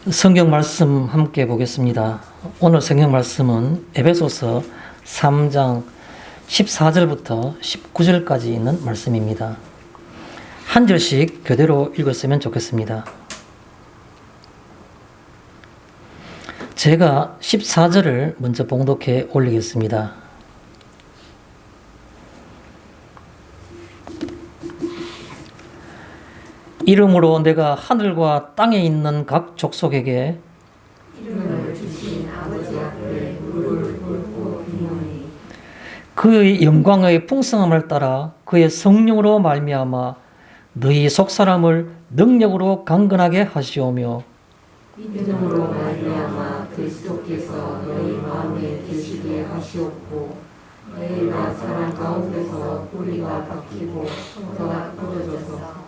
성경 말씀 함께 보겠습니다. 오늘 성경 말씀은 에베소서 3장 14절부터 19절까지 있는 말씀입니다. 한 절씩 교대로 읽었으면 좋겠습니다. 제가 14절을 먼저 봉독해 올리겠습니다. 이름으로 내가 하늘과 땅에 있는 각 족속에게 이름을 주신 아버지 앞에 무릎을 꿇고 비노니 그의 영광의 풍성함을 따라 그의 성령으로 말미암아 너희 속사람을 능력으로 강건하게 하시오며 믿음으로 말미암아 그리스도께서 너희 마음에 계시게 하시옵고 너희가 사랑 가운데서 뿌리가 박히고 성도가 끊어져서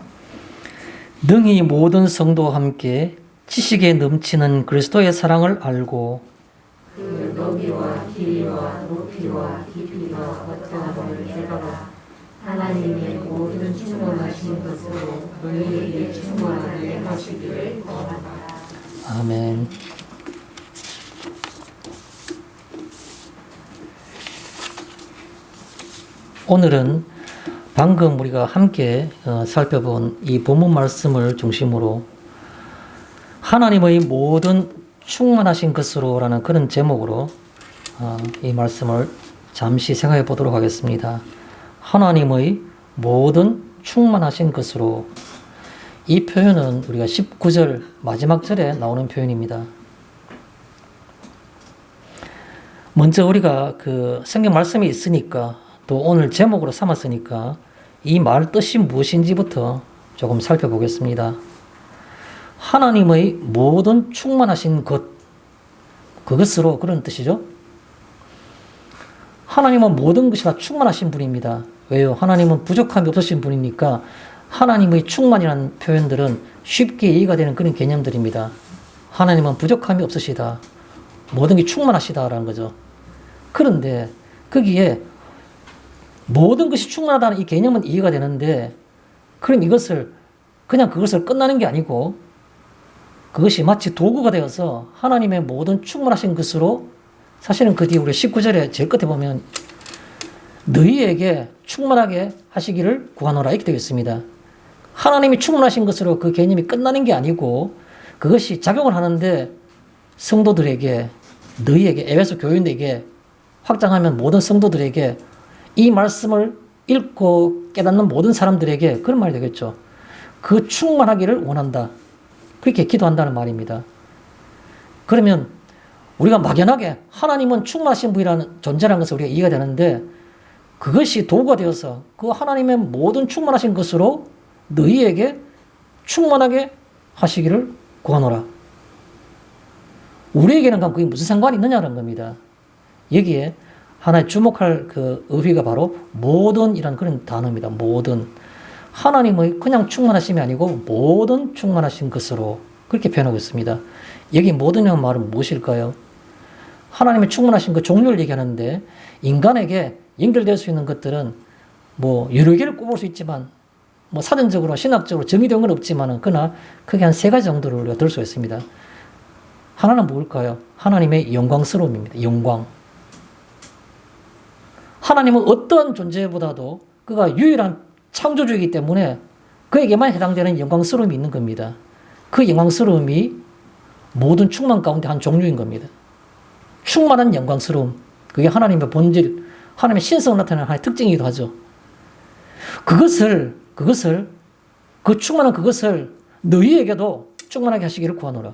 능히 모든 성도와 함께 지식에 넘치는 그리스도의 사랑을 알고 그 너비와 길이와 높이와 깊이가 어떠함을 깨달아 하나님의 모든 충만하신 것으로 너희에게 충만하게 하시기를 바랍니다. 아멘. 오늘은 방금 우리가 함께 살펴본 이 본문 말씀을 중심으로 하나님의 모든 충만하신 것으로라는 그런 제목으로 이 말씀을 잠시 생각해 보도록 하겠습니다. 하나님의 모든 충만하신 것으로, 이 표현은 우리가 19절 마지막 절에 나오는 표현입니다. 먼저 우리가 그 성경 말씀이 있으니까, 또 오늘 제목으로 삼았으니까 이 말 뜻이 무엇인지부터 조금 살펴보겠습니다. 하나님의 모든 충만하신 것, 그것으로, 그런 뜻이죠. 하나님은 모든 것이 다 충만하신 분입니다. 왜요? 하나님은 부족함이 없으신 분이니까 하나님의 충만이라는 표현들은 쉽게 이해가 되는 그런 개념들입니다. 하나님은 부족함이 없으시다, 모든 게 충만하시다라는 거죠. 그런데 거기에 모든 것이 충만하다는 이 개념은 이해가 되는데, 그럼 이것을 그냥 그것을 끝나는 게 아니고 그것이 마치 도구가 되어서 하나님의 모든 충만하신 것으로, 사실은 그 뒤에 우리 19절에 제일 끝에 보면 너희에게 충만하게 하시기를 구하노라 이렇게 되어 있습니다. 하나님이 충만하신 것으로 그 개념이 끝나는 게 아니고 그것이 작용을 하는데, 성도들에게, 너희에게, 에베소 교인에게, 확장하면 모든 성도들에게, 이 말씀을 읽고 깨닫는 모든 사람들에게 그런 말이 되겠죠. 그 충만하기를 원한다, 그렇게 기도한다는 말입니다. 그러면 우리가 막연하게 하나님은 충만하신 분이라는 존재라는 것을 우리가 이해가 되는데, 그것이 도구가 되어서 그 하나님의 모든 충만하신 것으로 너희에게 충만하게 하시기를 구하노라. 우리에게는 그게 무슨 상관이 있느냐는 겁니다. 여기에 하나의 주목할 그 의미가 바로 모든이라는 그런 단어입니다. 모든. 하나님의 그냥 충만하심이 아니고 모든 충만하신 것으로, 그렇게 표현하고 있습니다. 여기 모든이라는 말은 무엇일까요? 하나님의 충만하신 그 종류를 얘기하는데, 인간에게 연결될 수 있는 것들은 뭐 여러 개를 꼽을 수 있지만, 뭐 사전적으로 신학적으로 정의된 건 없지만, 그러나 크게 한 세 가지 정도를 우리가 들 수 있습니다. 하나는 뭘까요? 하나님의 영광스러움입니다. 영광. 하나님은 어떠한 존재보다도 그가 유일한 창조주이기 때문에 그에게만 해당되는 영광스러움이 있는 겁니다. 그 영광스러움이 모든 충만 가운데 한 종류인 겁니다. 충만한 영광스러움, 그게 하나님의 본질, 하나님의 신성을 나타내는 하나의 특징이기도 하죠. 그 충만한 그것을 너희에게도 충만하게 하시기를 구하노라.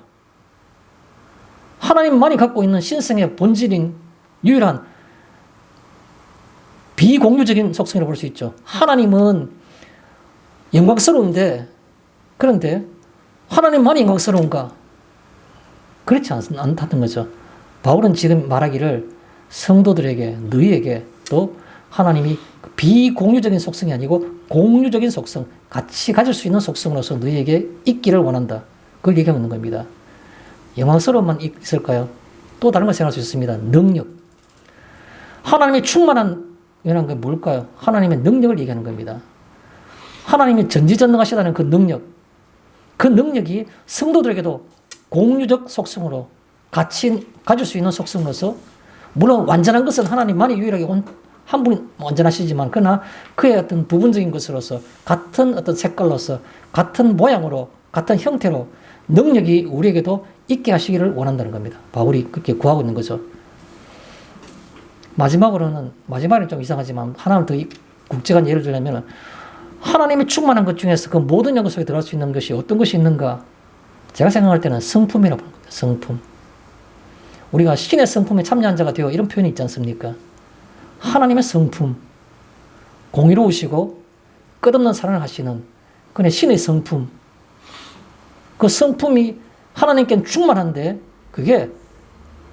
하나님만이 갖고 있는 신성의 본질인 유일한 비공유적인 속성이라고 볼 수 있죠. 하나님은 영광스러운데, 그런데 하나님만이 영광스러운가? 그렇지 않다는 거죠. 바울은 지금 말하기를 성도들에게, 너희에게 또 하나님이 비공유적인 속성이 아니고 공유적인 속성, 같이 가질 수 있는 속성으로서 너희에게 있기를 원한다, 그걸 얘기하고 있는 겁니다. 영광스러움만 있을까요? 또 다른 걸 생각할 수 있습니다. 능력. 하나님의 충만한 이런 게 뭘까요? 하나님의 능력을 얘기하는 겁니다. 하나님이 전지전능하시다는 그 능력, 그 능력이 성도들에게도 공유적 속성으로 같이 가질 수 있는 속성으로서 물론 완전한 것은 하나님만이 유일하게 한 분이 완전하시지만 그러나 그의 어떤 부분적인 것으로서 같은 어떤 색깔로서 같은 모양으로 같은 형태로 능력이 우리에게도 있게 하시기를 원한다는 겁니다. 바울이 그렇게 구하고 있는 거죠. 마지막으로는 좀 이상하지만 하나를 더 국제간 예를 들자면 하나님이 충만한 것 중에서 그 모든 영역 속에 들어갈 수 있는 것이 어떤 것이 있는가? 제가 생각할 때는 성품이라고 합니다. 성품. 우리가 신의 성품에 참여한 자가 되어 이런 표현이 있지 않습니까? 하나님의 성품. 공의로우시고 끝없는 사랑을 하시는 그의 신의 성품. 그 성품이 하나님께는 충만한데 그게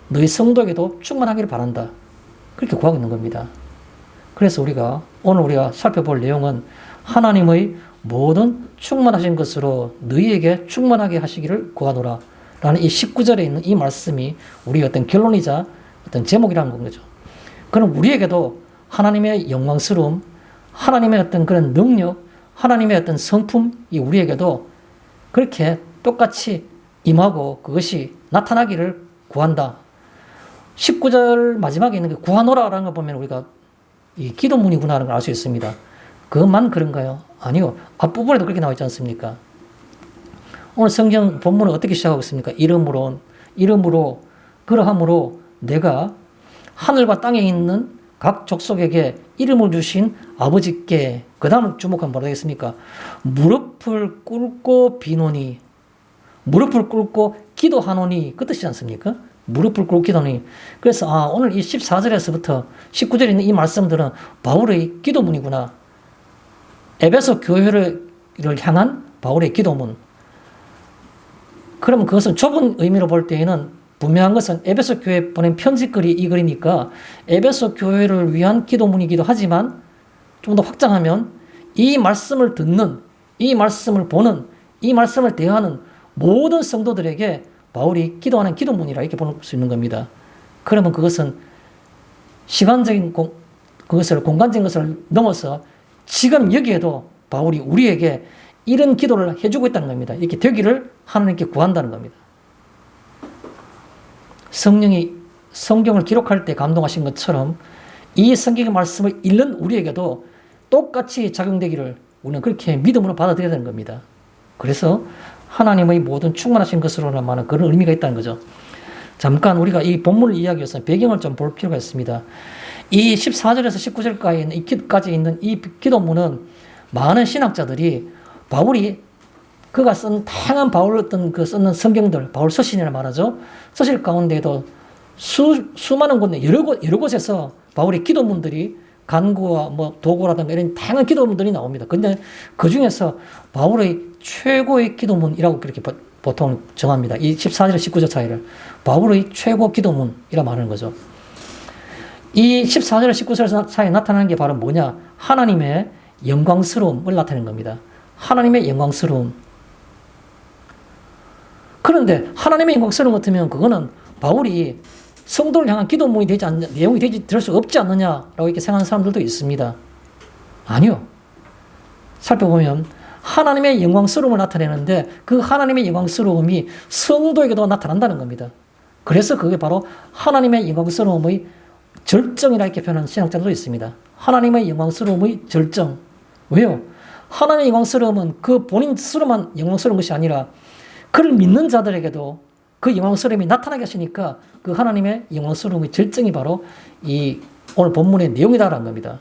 너희 성도에게도 충만하기를 바란다. 그렇게 구하고 있는 겁니다. 그래서 오늘 우리가 살펴볼 내용은 하나님의 모든 충만하신 것으로 너희에게 충만하게 하시기를 구하노라 라는 이 19절에 있는 이 말씀이 우리의 어떤 결론이자 어떤 제목이라는 거죠. 그럼 우리에게도 하나님의 영광스러움, 하나님의 어떤 그런 능력, 하나님의 어떤 성품이 우리에게도 그렇게 똑같이 임하고 그것이 나타나기를 구한다. 19절 마지막에 있는 그 구하노라라는 걸 보면 우리가 이 기도문이구나 하는 걸 알 수 있습니다. 그것만 그런가요? 아니요. 앞부분에도 그렇게 나와 있지 않습니까? 오늘 성경 본문은 어떻게 시작하고 있습니까? 이름으로 그러함으로 내가 하늘과 땅에 있는 각 족속에게 이름을 주신 아버지께 그 다음 주목하면 뭐라 되겠습니까? 무릎을 꿇고 비노니 무릎을 꿇고 기도하노니 그 뜻이지 않습니까? 무릎을 꿇고 기도하노니. 그래서 오늘 이 14절에서부터 19절에 있는 이 말씀들은 바울의 기도문이구나. 에베소 교회를 향한 바울의 기도문. 그러면 그것은 좁은 의미로 볼 때에는 분명한 것은 에베소 교회에 보낸 편지글이 이 글이니까 에베소 교회를 위한 기도문이기도 하지만 좀 더 확장하면 이 말씀을 듣는, 이 말씀을 보는, 이 말씀을 대하는 모든 성도들에게 바울이 기도하는 기도문이라 이렇게 볼 수 있는 겁니다. 그러면 그것은 시간적인 그것을 공간적인 것을 넘어서 지금 여기에도 바울이 우리에게 이런 기도를 해주고 있다는 겁니다. 이렇게 되기를 하나님께 구한다는 겁니다. 성령이 성경을 기록할 때 감동하신 것처럼 이 성경의 말씀을 읽는 우리에게도 똑같이 작용되기를 우리는 그렇게 믿음으로 받아들여야 되는 겁니다. 그래서 하나님의 모든 충만하신 것으로만 그런 의미가 있다는 거죠. 잠깐 우리가 이 본문을 이야기하기 위해서 배경을 좀 볼 필요가 있습니다. 이 14절에서 19절까지 있는 이 기도문은 많은 신학자들이 바울이 그가 쓴 다양한 바울 어떤 그 쓰는 성경들, 바울 서신이라 말하죠. 서실 가운데에도 수많은 곳, 여러 곳에서 바울의 기도문들이 간구와 도구라든가 이런 다양한 기도문들이 나옵니다. 근데 그 중에서 바울의 최고의 기도문이라고 그렇게 보통 정합니다. 이 14절, 19절 차이를. 바울의 최고 기도문이라 말하는 거죠. 이 14절, 19절 차이에 나타나는 게 바로 뭐냐? 하나님의 영광스러움을 나타내는 겁니다. 하나님의 영광스러움. 그런데 하나님의 영광스러움 같으면 그거는 바울이 성도를 향한 기도문이 되지 않냐, 내용이 될 수 없지 않느냐라고 이렇게 생각하는 사람들도 있습니다. 아니요. 살펴보면 하나님의 영광스러움을 나타내는데 그 하나님의 영광스러움이 성도에게도 나타난다는 겁니다. 그래서 그게 바로 하나님의 영광스러움의 절정이라 이렇게 표현하는 신학자들도 있습니다. 하나님의 영광스러움의 절정. 왜요? 하나님의 영광스러움은 그 본인 스스로만 영광스러운 것이 아니라 그를 믿는 자들에게도 그 영광스러움이 나타나게 하시니까 그 하나님의 영광스러움의 절정이 바로 이 오늘 본문의 내용이다라는 겁니다.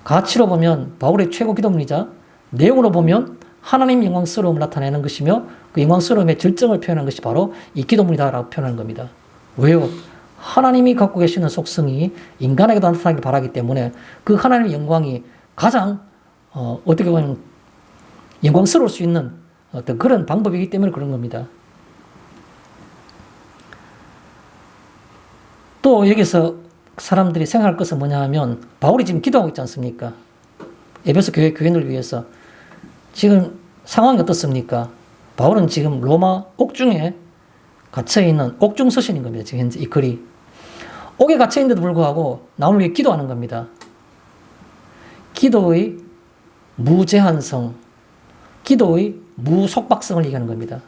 가치로 보면 바울의 최고 기도문이자 내용으로 보면 하나님 영광스러움을 나타내는 것이며 그 영광스러움의 절정을 표현한 것이 바로 이 기도문이다라고 표현하는 겁니다. 왜요? 하나님이 갖고 계시는 속성이 인간에게도 나타나길 바라기 때문에 그 하나님의 영광이 가장 어떻게 보면 영광스러울 수 있는 어떤 그런 방법이기 때문에 그런 겁니다. 또 여기서 사람들이 생각할 것은 뭐냐 하면 바울이 지금 기도하고 있지 않습니까? 에베소 교인을 위해서. 지금 상황이 어떻습니까? 바울은 지금 로마 옥중에 갇혀있는 옥중 서신인 겁니다. 지금 현재 이 글이. 옥에 갇혀있는데도 불구하고 나를 위해 기도하는 겁니다. 기도의 무제한성, 기도의 무속박성을 얘기하는 겁니다.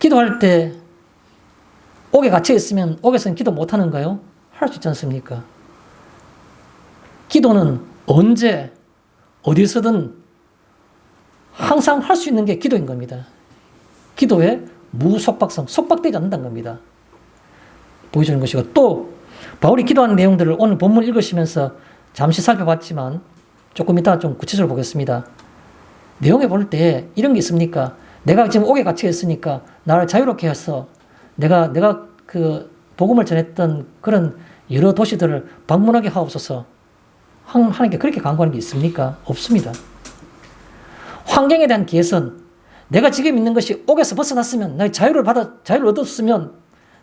기도할 때 옥에 갇혀 있으면 옥에서는 기도 못 하는가요? 할 수 있지 않습니까? 기도는 언제 어디서든 항상 할 수 있는 게 기도인 겁니다. 기도의 무속박성, 속박되지 않는다는 겁니다. 보여주는 것이고, 또 바울이 기도하는 내용들을 오늘 본문 읽으시면서 잠시 살펴봤지만 조금 이따 좀 구체적으로 보겠습니다. 내용에 볼 때 이런 게 있습니까? 내가 지금 옥에 갇혀 있으니까 나를 자유롭게 해서 내가 그 복음을 전했던 그런 여러 도시들을 방문하게 하옵소서 하는 게 그렇게 간구하는 게 있습니까? 없습니다. 환경에 대한 개선, 내가 지금 있는 것이 옥에서 벗어났으면, 내가 자유를 얻었으면,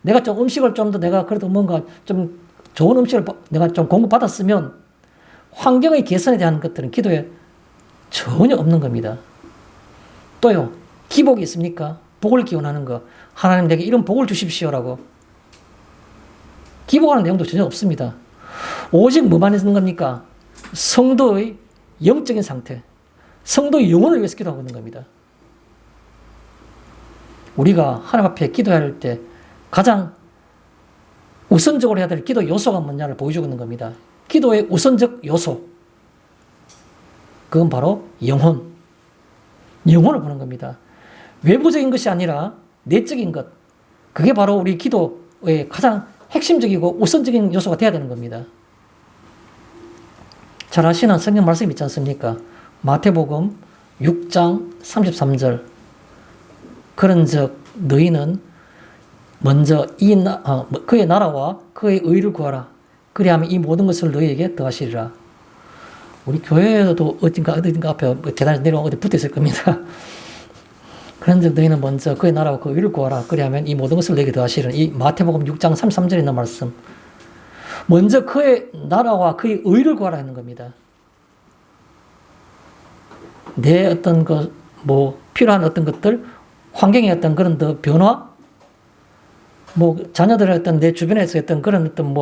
내가 좀 음식을 좀 더 내가 그래도 뭔가 좀 좋은 음식을 내가 좀 공급받았으면, 환경의 개선에 대한 것들은 기도에 전혀 없는 겁니다. 또요, 기복이 있습니까? 복을 기원하는 거. 하나님 내게 이런 복을 주십시오라고. 기복하는 내용도 전혀 없습니다. 오직 뭐만 있는 겁니까? 성도의 영적인 상태, 성도의 영혼을 위해서 기도하고 있는 겁니다. 우리가 하나님 앞에 기도할 때 가장 우선적으로 해야 될 기도 요소가 뭐냐를 보여주고 있는 겁니다. 기도의 우선적 요소, 그건 바로 영혼을 보는 겁니다. 외부적인 것이 아니라 내적인 것, 그게 바로 우리 기도의 가장 핵심적이고 우선적인 요소가 되어야 되는 겁니다. 잘 아시는 성경 말씀 있지 않습니까? 마태복음 6장 33절. 그런즉 너희는 먼저 그의 나라와 그의 의를 구하라. 그리하면 이 모든 것을 너희에게 더하시리라. 우리 교회에도 어딘가 앞에 계단에서 내려오면 어디 붙어 있을 겁니다. 그런즉 너희는 먼저 그의 나라와 그 의를 구하라. 그리하면 이 모든 것을 너희에게 더하시리라. 이 마태복음 6장 33절에 있는 말씀. 먼저 그의 나라와 그의 의를 구하라 하는 겁니다. 내 어떤 필요한 어떤 것들, 환경의 어떤 그런 더 변화, 자녀들의 어떤 내 주변에서 어떤 그런 어떤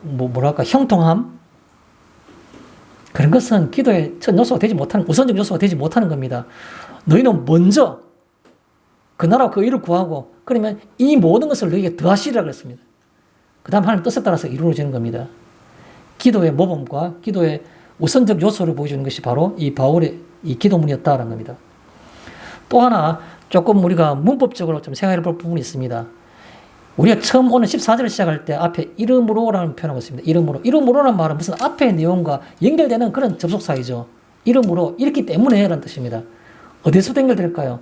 뭐랄까, 형통함, 그런 것은 기도의 첫 요소가 되지 못하는, 우선적 요소가 되지 못하는 겁니다. 너희는 먼저 그 나라와 그 의를 구하고, 그러면 이 모든 것을 너희에게 더하시리라 그랬습니다. 그 다음 하나님 뜻에 따라서 이루어지는 겁니다. 기도의 모범과 기도의 우선적 요소를 보여주는 것이 바로 이 바울의 이 기도문이었다라는 겁니다. 또 하나 조금 우리가 문법적으로 좀 생각해 볼 부분이 있습니다. 우리가 처음 오늘 14절을 시작할 때 앞에 이름으로라는 표현하고 있습니다. 이름으로라는 말은 무슨 앞의 내용과 연결되는 그런 접속사이죠. 이름으로, 이렇기 때문에 라는 뜻입니다. 어디서부터 연결될까요?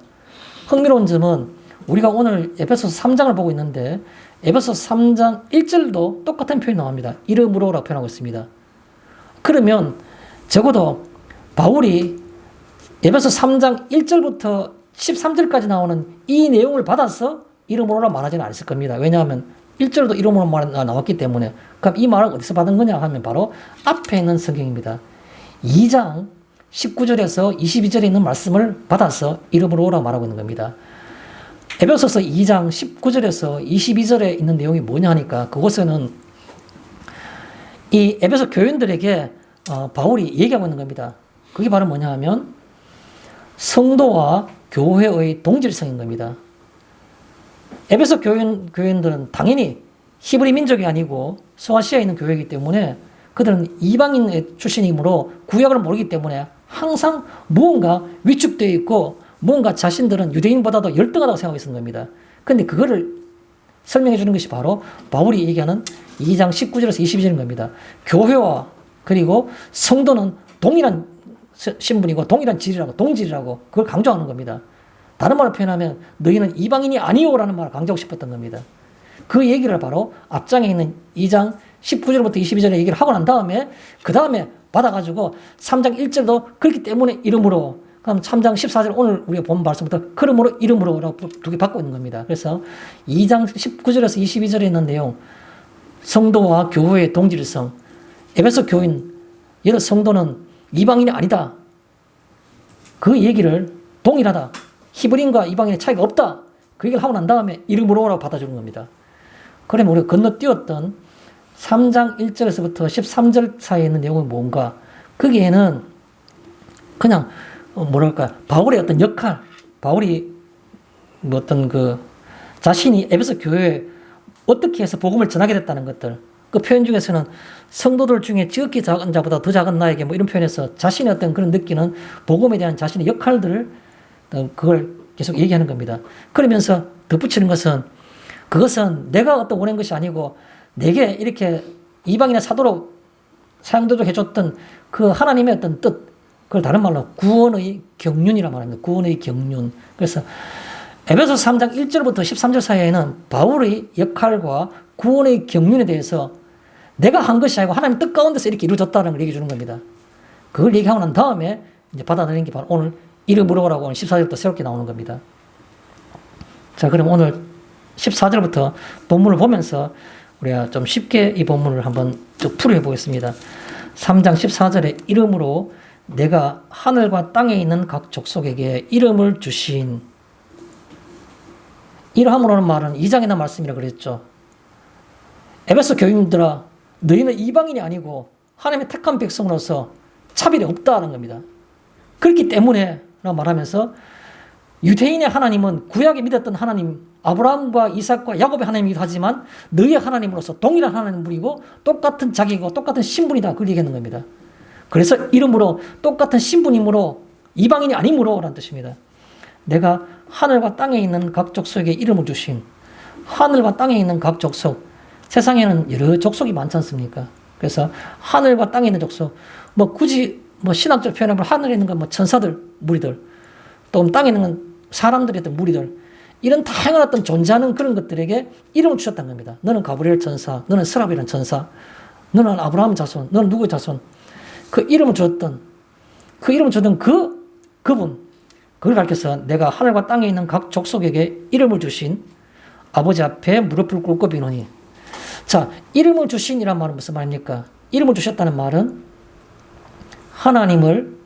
흥미로운 점은 우리가 오늘 에베소서 3장을 보고 있는데 에베소서 3장 1절도 똑같은 표현이 나옵니다. 이름으로라고 표현하고 있습니다. 그러면 적어도 바울이 에베소 3장 1절부터 13절까지 나오는 이 내용을 받아서 이름으로라 말하지는 않았을 겁니다. 왜냐하면 1절도 이름으로 나왔기 때문에. 그럼 이 말을 어디서 받은 거냐 하면 바로 앞에 있는 성경입니다. 2장 19절에서 22절에 있는 말씀을 받아서 이름으로라 말하고 있는 겁니다. 에베소서 2장 19절에서 22절에 있는 내용이 뭐냐 하니까 그곳에는 이 에베소 교인들에게 바울이 얘기하고 있는 겁니다. 그게 바로 뭐냐 하면 성도와 교회의 동질성인 겁니다. 에베소 교인들은 당연히 히브리 민족이 아니고 소아시아에 있는 교회이기 때문에 그들은 이방인 출신이므로 구약을 모르기 때문에 항상 무언가 위축되어 있고 무언가 자신들은 유대인보다도 열등하다고 생각하고 있는 겁니다. 그런데 그거를 설명해 주는 것이 바로 바울이 얘기하는 2장 19절에서 22절인 겁니다. 교회와 그리고 성도는 동일한 신분이고 동일한 질이라고, 동질이라고 그걸 강조하는 겁니다. 다른 말로 표현하면 너희는 이방인이 아니오라는 말을 강조하고 싶었던 겁니다. 그 얘기를 바로 앞장에 있는 2장 19절부터 22절에 얘기를 하고 난 다음에 그 다음에 받아가지고 3장 1절도 그렇기 때문에 이름으로, 그럼 3장 14절 오늘 우리가 본 말씀부터 그러므로 이름으로라고 두 개 받고 있는 겁니다. 그래서 2장 19절에서 22절에 있는 내용, 성도와 교회의 동질성, 에베소 교인, 여러 성도는 이방인이 아니다. 그 얘기를 동일하다. 히브리인과 이방인의 차이가 없다. 그 얘기를 하고 난 다음에 이름으로라고 받아주는 겁니다. 그러면 우리가 건너뛰었던 3장 1절에서부터 13절 사이에 있는 내용은 뭔가? 거기에는 그냥 바울의 어떤 역할, 바울이 어떤 자신이 에베소 교회에 어떻게 해서 복음을 전하게 됐다는 것들. 그 표현 중에서는 성도들 중에 지극히 작은 자보다 더 작은 나에게 뭐 이런 표현에서 자신의 어떤 그런 느끼는 복음에 대한 자신의 역할들을 그걸 계속 얘기하는 겁니다. 그러면서 덧붙이는 것은 그것은 내가 어떤 원한 것이 아니고 내게 이렇게 이방인의 사도로 사용되도록 해줬던 그 하나님의 어떤 뜻, 그걸 다른 말로 구원의 경륜이라 말합니다. 구원의 경륜. 그래서 에베소 3장 1절부터 13절 사이에는 바울의 역할과 구원의 경륜에 대해서 내가 한 것이 아니고 하나님 뜻 가운데서 이렇게 이루어졌다는 걸 얘기해 주는 겁니다. 그걸 얘기하고 난 다음에 이제 받아들이는 게 바로 오늘 이를 물어보라고 오늘 14절부터 새롭게 나오는 겁니다. 자, 그럼 오늘 14절부터 본문을 보면서 우리가 좀 쉽게 이 본문을 한번 쭉 풀이해 보겠습니다. 3장 14절에 이름으로 내가 하늘과 땅에 있는 각 족속에게 이름을 주신, 이러함으로는 말은 2장이나 말씀이라 그랬죠. 에베소 교인들아, 너희는 이방인이 아니고 하나님의 택한 백성으로서 차별이 없다는 겁니다. 그렇기 때문에 라고 말하면서 유대인의 하나님은 구약에 믿었던 하나님 아브라함과 이삭과 야곱의 하나님이기도 하지만 너희의 하나님으로서 동일한 하나님이고 똑같은 자기고 똑같은 신분이다. 그걸 얘기하는 겁니다. 그래서 이름으로 똑같은 신분이므로 이방인이 아니므로 라는 뜻입니다. 내가 하늘과 땅에 있는 각 족속에게 이름을 주신, 하늘과 땅에 있는 각 족속, 세상에는 여러 족속이 많지 않습니까? 그래서 하늘과 땅에 있는 족속, 뭐 굳이 뭐 신학적 표현하면 하늘에 있는 건 뭐 천사들, 무리들, 또 땅에 있는 건 사람들의 어떤 무리들, 이런 다양한 어떤 존재하는 그런 것들에게 이름을 주셨다는 겁니다. 너는 가브리엘 천사, 너는 스라비라는 천사, 너는 아브라함 자손, 너는 누구의 자손, 그 이름을 주었던 그분, 그걸 가르쳐서 내가 하늘과 땅에 있는 각 족속에게 이름을 주신 아버지 앞에 무릎을 꿇고 비노니. 자, 이름을 주신이란 말은 무슨 말입니까? 이름을 주셨다는 말은 하나님을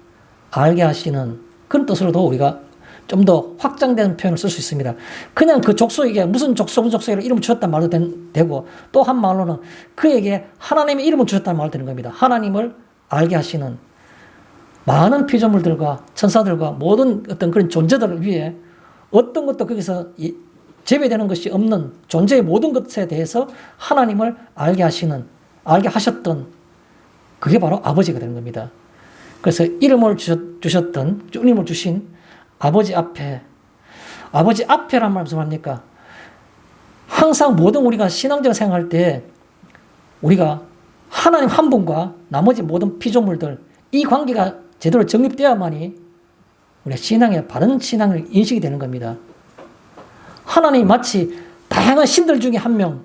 알게 하시는 그런 뜻으로도 우리가 좀 더 확장된 표현을 쓸 수 있습니다. 그냥 그 족속에게 무슨 족속으로 이름을 주셨다는 말도 되고, 또 한 말로는 그에게 하나님의 이름을 주셨다는 말도 되는 겁니다. 하나님을 알게 하시는 많은 피조물들과 천사들과 모든 어떤 그런 존재들을 위해 어떤 것도 거기서 제외되는 것이 없는 존재의 모든 것에 대해서 하나님을 알게 하셨던 그게 바로 아버지가 되는 겁니다. 그래서 이름을 주셨던, 이름을 주신 아버지 앞에란 말 무슨 말입니까? 항상 모든 우리가 신앙적으로 생각할 때 우리가 하나님 한 분과 나머지 모든 피조물들, 이 관계가 제대로 정립되어야만이 우리가 신앙의 바른 신앙을 인식이 되는 겁니다. 하나님이 마치 다양한 신들 중에 한 명,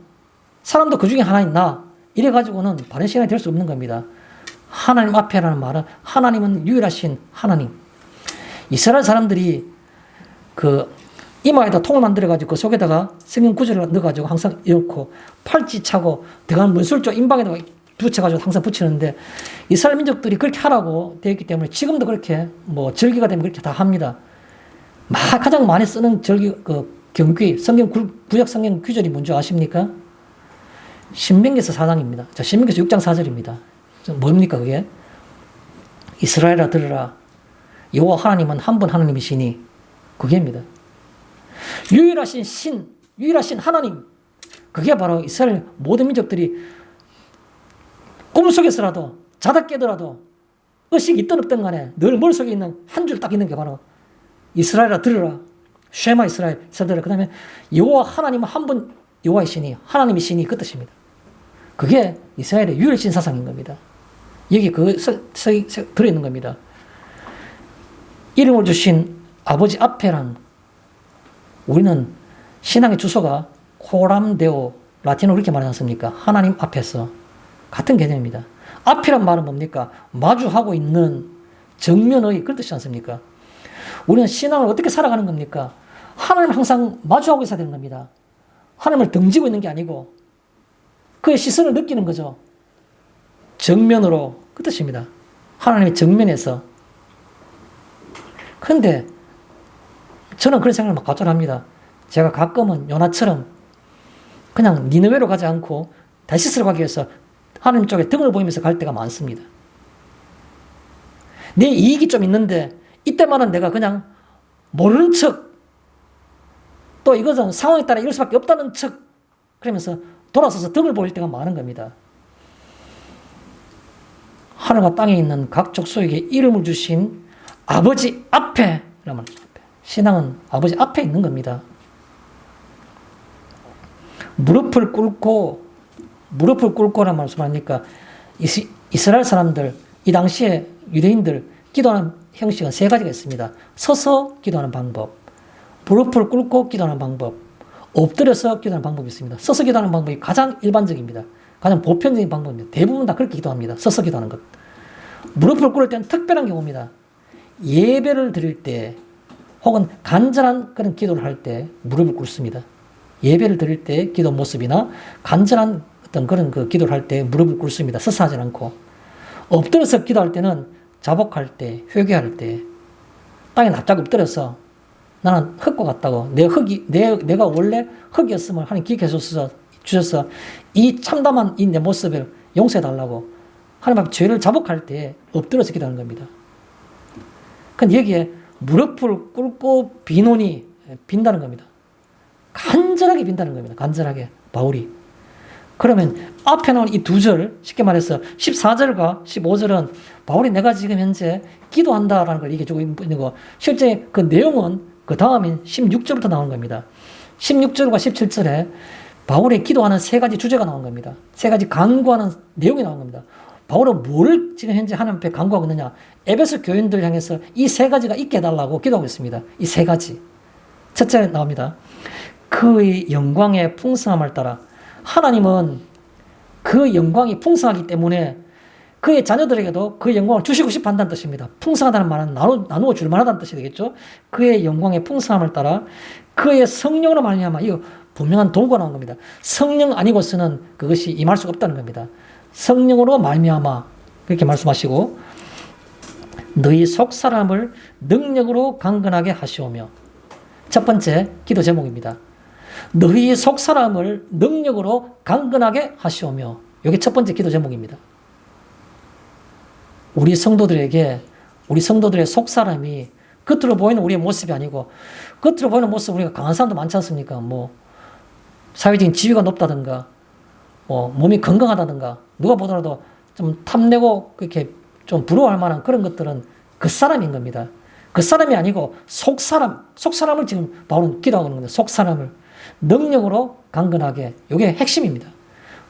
사람도 그 중에 하나인 나, 이래가지고는 바른 신앙이 될 수 없는 겁니다. 하나님 앞에라는 말은 하나님은 유일하신 하나님. 이스라엘 사람들이 그 이마에다 통을 만들어가지고 그 속에다가 성경 구절을 넣어가지고 항상 이렇고 팔찌 차고 들어가는 문술조 임방에다가 붙여가지고 항상 붙이는데 이스라엘 민족들이 그렇게 하라고 되어 있기 때문에 지금도 그렇게 뭐 절기가 되면 그렇게 다 합니다. 가장 많이 쓰는 절기, 경귀, 구약 성경 규절이 뭔지 아십니까? 신명기서 4장입니다. 자, 신명기서 6장 4절입니다. 뭡니까, 그게? 이스라엘아 들으라. 여호와 하나님은 한 분 하나님이시니, 그게입니다. 유일하신 하나님. 그게 바로 이스라엘 모든 민족들이 꿈속에서라도, 자다 깨더라도, 의식이 있든 없든 간에 늘 머릿속에 있는 한 줄 딱 있는 게 바로 이스라엘아 들으라. 쉐마 이스라엘, 이스라엘. 그 다음에 여호와 하나님은 한 분 여호와이시니, 하나님이시니 그 뜻입니다. 그게 이스라엘의 유일신 사상인 겁니다. 여기 들어있는 겁니다. 이름을 주신 아버지 앞에란, 우리는 신앙의 주소가 코람데오, 라틴어로 그렇게 말하지 않습니까? 하나님 앞에서. 같은 개념입니다. 앞이란 말은 뭡니까? 마주하고 있는 정면의 그런 뜻이지 않습니까? 우리는 신앙을 어떻게 살아가는 겁니까? 하나님을 항상 마주하고 있어야 되는 겁니다. 하나님을 등지고 있는 게 아니고 그의 시선을 느끼는 거죠. 정면으로, 그 뜻입니다. 하나님의 정면에서. 그런데 저는 그런 생각을 막 가끔 합니다. 제가 가끔은 요나처럼 그냥 니느웨로 가지 않고 다시스로 가기 위해서 하나님 쪽에 등을 보이면서 갈 때가 많습니다. 내 이익이 좀 있는데 이때만은 내가 그냥 모르는 척 또 이것은 상황에 따라 이럴 수밖에 없다는 척 그러면서 돌아서서 등을 보일 때가 많은 겁니다. 하늘과 땅에 있는 각 족속에게 이름을 주신 아버지 앞에, 신앙은 아버지 앞에 있는 겁니다. 무릎을 꿇고란 말씀하니까 이스라엘 사람들, 이 당시에 유대인들 기도하는 형식은 세 가지가 있습니다. 서서 기도하는 방법, 무릎을 꿇고 기도하는 방법, 엎드려서 기도하는 방법이 있습니다. 서서 기도하는 방법이 가장 일반적입니다. 가장 보편적인 방법입니다. 대부분 다 그렇게 기도합니다. 서서 기도하는 것. 무릎을 꿇을 때는 특별한 경우입니다. 예배를 드릴 때 혹은 간절한 그런 기도를 할 때 무릎을 꿇습니다. 예배를 드릴 때 기도 모습이나 간절한 어떤 그런 그 기도를 할 때 무릎을 꿇습니다. 서서 하지 않고. 엎드려서 기도할 때는 자복할 때, 회개할 때 땅에 납작 엎드려서 나는 흙과 같다고 내가 원래 흙이었음을 하나님 기억해 주셔서 이 참담한 이 내 모습을 용서해 달라고 하나님 앞에 죄를 자복할 때 엎드려서 기도하는 겁니다. 근데 여기에 무릎을 꿇고 비논이 빈다는 겁니다. 간절하게 빈다는 겁니다. 간절하게 바울이. 그러면 앞에 나온 이 두 절, 쉽게 말해서 14절과 15절은 바울이 내가 지금 현재 기도한다라는 걸 얘기해주고 있는 거, 실제 그 내용은 그 다음인 16절부터 나오는 겁니다. 16절과 17절에 바울이 기도하는 세 가지 주제가 나온 겁니다. 세 가지 간구하는 내용이 나온 겁니다. 바울은 뭘 지금 현재 하나님 앞에 간구하고 있느냐? 에베소 교인들 향해서 이 세 가지가 있게 해달라고 기도하고 있습니다. 이 세 가지. 첫째 나옵니다. 그의 영광의 풍성함을 따라 하나님은 그 영광이 풍성하기 때문에 그의 자녀들에게도 그 영광을 주시고 싶어 한다는 뜻입니다. 풍성하다는 말은 나누어 줄 만하다는 뜻이 되겠죠. 그의 영광의 풍성함을 따라 그의 성령으로 말미암아, 이거 분명한 도구가 나온 겁니다. 성령 아니고서는 그것이 임할 수가 없다는 겁니다. 성령으로 말미암아 그렇게 말씀하시고 너희 속사람을 능력으로 강건하게 하시오며, 첫 번째 기도 제목입니다. 너희 속사람을 능력으로 강건하게 하시오며, 이게 첫 번째 기도 제목입니다. 우리 성도들의 속사람이 겉으로 보이는 우리의 모습이 아니고, 겉으로 보이는 모습 우리가 강한 사람도 많지 않습니까? 사회적인 지위가 높다든가, 몸이 건강하다든가, 누가 보더라도 좀 탐내고 그렇게 좀 부러워할 만한 그런 것들은 그 사람인 겁니다. 그 사람이 아니고 속사람을 지금 바울은 기도하고 있는 겁니다. 속사람을 능력으로 강건하게. 이게 핵심입니다.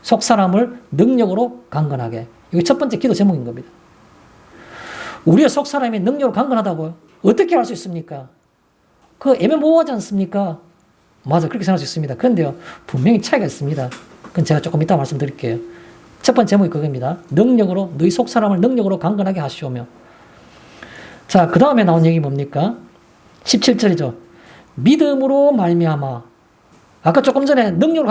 속사람을 능력으로 강건하게. 이게 첫 번째 기도 제목인 겁니다. 우리의 속사람이 능력으로 강건하다고요? 어떻게 알 수 있습니까? 그거 애매모호하지 않습니까? 맞아, 그렇게 생각할 수 있습니다. 그런데요, 분명히 차이가 있습니다. 그건 제가 조금 이따 말씀드릴게요. 첫 번째 제목이 그겁니다. 너희 속사람을 능력으로 강건하게 하시오며. 자, 그 다음에 나온 얘기 뭡니까? 17절이죠. 믿음으로 말미암아. 아까 조금 전에 능력으로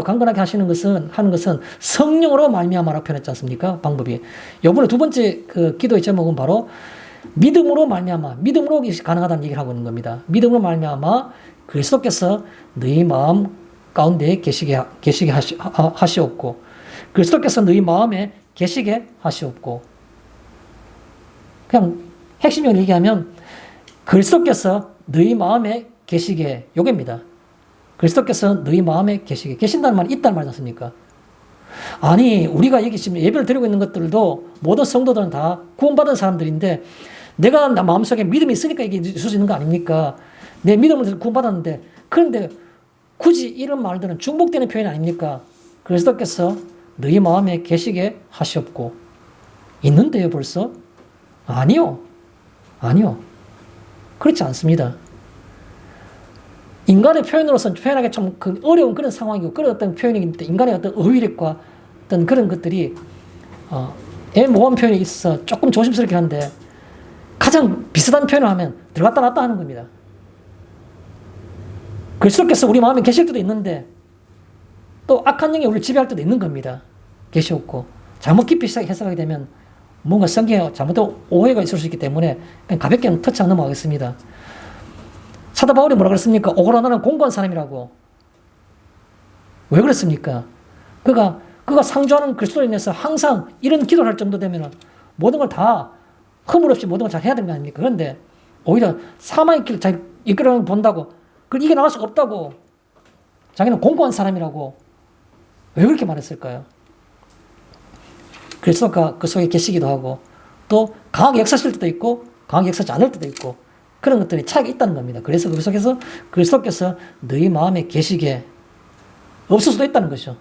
강건하게 하는 것은 성령으로 말미암아라고 표현했지 않습니까? 방법이. 요번에 두 번째 그 기도의 제목은 바로 믿음으로 말미암아. 믿음으로 가능하다는 얘기를 하고 있는 겁니다. 믿음으로 말미암아 그리스도께서 너희 마음 가운데 계시게 하시옵고, 그리스도께서 너희 마음에 계시게 하시옵고. 그냥 핵심적으로 얘기하면 그리스도께서 너희 마음에 계시게, 요겁니다. 그리스도께서 너희 마음에 계신다는 말이 있다는 말이지 않습니까? 아니, 우리가 여기 지금 예배를 드리고 있는 것들도 모든 성도들은 다 구원받은 사람들인데 내가 나 마음속에 믿음이 있으니까 이게 있을 수 있는 거 아닙니까? 내 믿음을 구원받았는데, 그런데 굳이 이런 말들은 중복되는 표현 아닙니까? 그리스도께서 너희 마음에 계시게 하시옵고. 있는데요, 벌써? 아니요. 그렇지 않습니다. 인간의 표현으로서는 표현하기 좀 어려운 그런 상황이고, 그런 어떤 표현이기 때문에 인간의 어떤 어휘력과 어떤 그런 것들이 애모호한 표현이 있어 조금 조심스럽긴 한데, 가장 비슷한 표현을 하면 들어갔다 놨다 하는 겁니다. 그리스도께서 우리 마음에 계실 때도 있는데 또 악한 영이 우리를 지배할 때도 있는 겁니다. 계시옵고. 잘못 깊이 해석하게 되면 뭔가 성경에 잘못된 오해가 있을 수 있기 때문에 그냥 가볍게 터치하고 넘어가겠습니다. 사도 바울이 뭐라 그랬습니까? 오고라나는 공고한 사람이라고. 왜 그랬습니까? 그가 상주하는 그리스도로 인해서 항상 이런 기도를 할 정도 되면 모든 걸 다 허물 없이 모든 걸 잘 해야 되는 거 아닙니까? 그런데 오히려 사망의 길을 잘 이끌어가는 본다고 그걸 이겨나갈 수가 없다고. 자기는 공고한 사람이라고. 왜 그렇게 말했을까요? 그리스도가 그 속에 계시기도 하고 또 강하게 역사하실 때도 있고 강하게 역사하지 않을 때도 있고 그런 것들이 차이가 있다는 겁니다. 그래서 그 속에서 그리스도께서 너희 마음에 계시게 없을 수도 있다는 것이죠.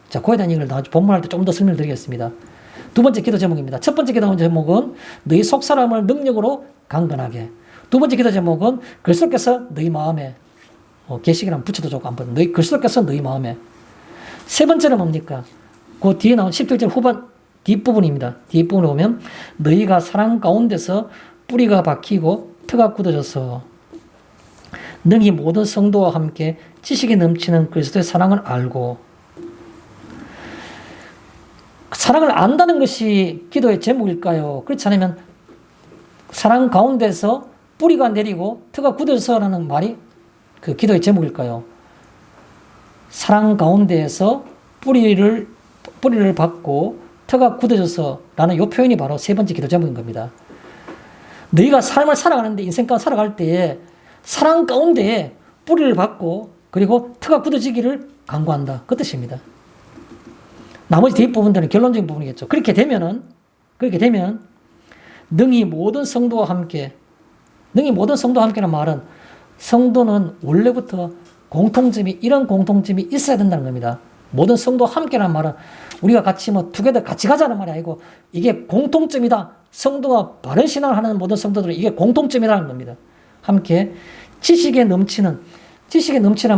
자, 그에 대한 얘기를 나중에 본문할 때 좀 더 설명을 드리겠습니다. 두 번째 기도 제목입니다. 첫 번째 기도 제목은 너희 속사람을 능력으로 강건하게. 두 번째 기도 제목은 그리스도께서 너희 마음에 계시기란 붙여도 좋고 한번 너희 그리스도께서 너희 마음에. 세 번째는 뭡니까? 그 뒤에 나온 17절 후반 뒷부분입니다. 뒷부분을 보면 너희가 사랑 가운데서 뿌리가 박히고 터가 굳어져서 능히 모든 성도와 함께 지식이 넘치는 그리스도의 사랑을 알고. 사랑을 안다는 것이 기도의 제목일까요? 그렇지 않으면 사랑 가운데서 뿌리가 내리고 터가 굳어져서라는 말이 그 기도의 제목일까요? 사랑 가운데에서 뿌리를 받고 터가 굳어져서라는 이 표현이 바로 세 번째 기도 제목인 겁니다. 너희가 삶을 살아가는데 인생 가운데 살아갈 때에 사랑 가운데에 뿌리를 받고 그리고 터가 굳어지기를 간구한다. 그 뜻입니다. 나머지 뒷부분들은 결론적인 부분이겠죠. 그렇게 되면 능히 모든 성도와 함께, 능히 모든 성도와 함께라는 말은 성도는 원래부터 이런 공통점이 있어야 된다는 겁니다. 모든 성도와 함께라는 말은 우리가 같이 투게더 같이 가자는 말이 아니고 이게 공통점이다. 성도가 바른 신앙을 하는 모든 성도들은 이게 공통점이라는 겁니다. 함께 지식에 넘치는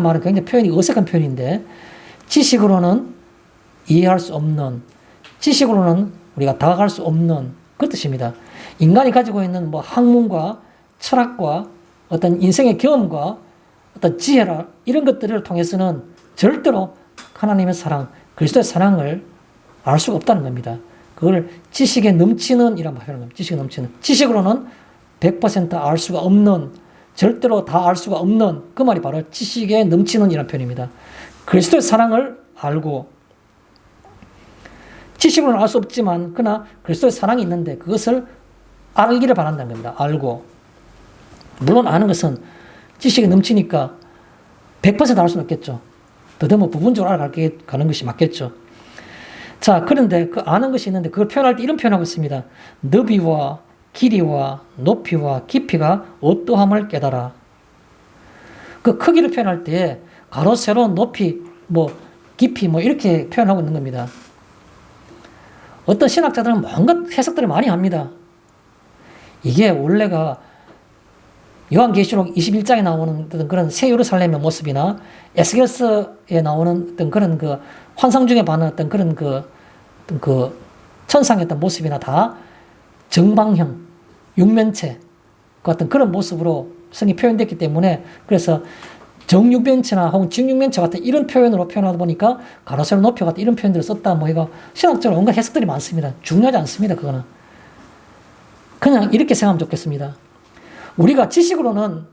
말은 굉장히 표현이 어색한 표현인데 지식으로는 이해할 수 없는, 지식으로는 우리가 다가갈 수 없는 그 뜻입니다. 인간이 가지고 있는 학문과 철학과 어떤 인생의 경험과 어떤 지혜라 이런 것들을 통해서는 절대로 하나님의 사랑, 그리스도의 사랑을 알 수가 없다는 겁니다. 그걸 지식에 넘치는 이란 말을 합니다. 지식에 넘치는. 지식으로는 100% 알 수가 없는, 절대로 다 알 수가 없는 그 말이 바로 지식에 넘치는 이란 표현입니다. 그리스도의 사랑을 알고 지식으로는 알 수 없지만 그러나 그리스도의 사랑이 있는데 그것을 알기를 바란다는 겁니다. 알고. 물론 아는 것은 지식이 넘치니까 100% 알 수는 없겠죠. 더더욱 부분적으로 알아가는 것이 맞겠죠. 자, 그런데 그 아는 것이 있는데 그걸 표현할 때 이런 표현하고 있습니다. 너비와 길이와 높이와 깊이가 어떠함을 깨달아. 그 크기를 표현할 때 가로, 세로, 높이, 깊이 이렇게 표현하고 있는 겁니다. 어떤 신학자들은 뭔가 해석들을 많이 합니다. 이게 원래가 요한계시록 21장에 나오는 어떤 그런 새 예루살렘의 모습이나 에스겔서에 나오는 어떤 그런 그 환상 중에 봐는 어떤 그런 그 천상의 어떤 모습이나 다 정방형, 육면체 같은 그런 모습으로 성이 표현됐기 때문에 그래서 정육면체나 혹은 직육면체 같은 이런 표현으로 표현하다 보니까 가로세로 높이 같은 이런 표현들을 썼다 이거 신학적으로 온갖 해석들이 많습니다. 중요하지 않습니다. 그거는. 그냥 이렇게 생각하면 좋겠습니다. 우리가 지식으로는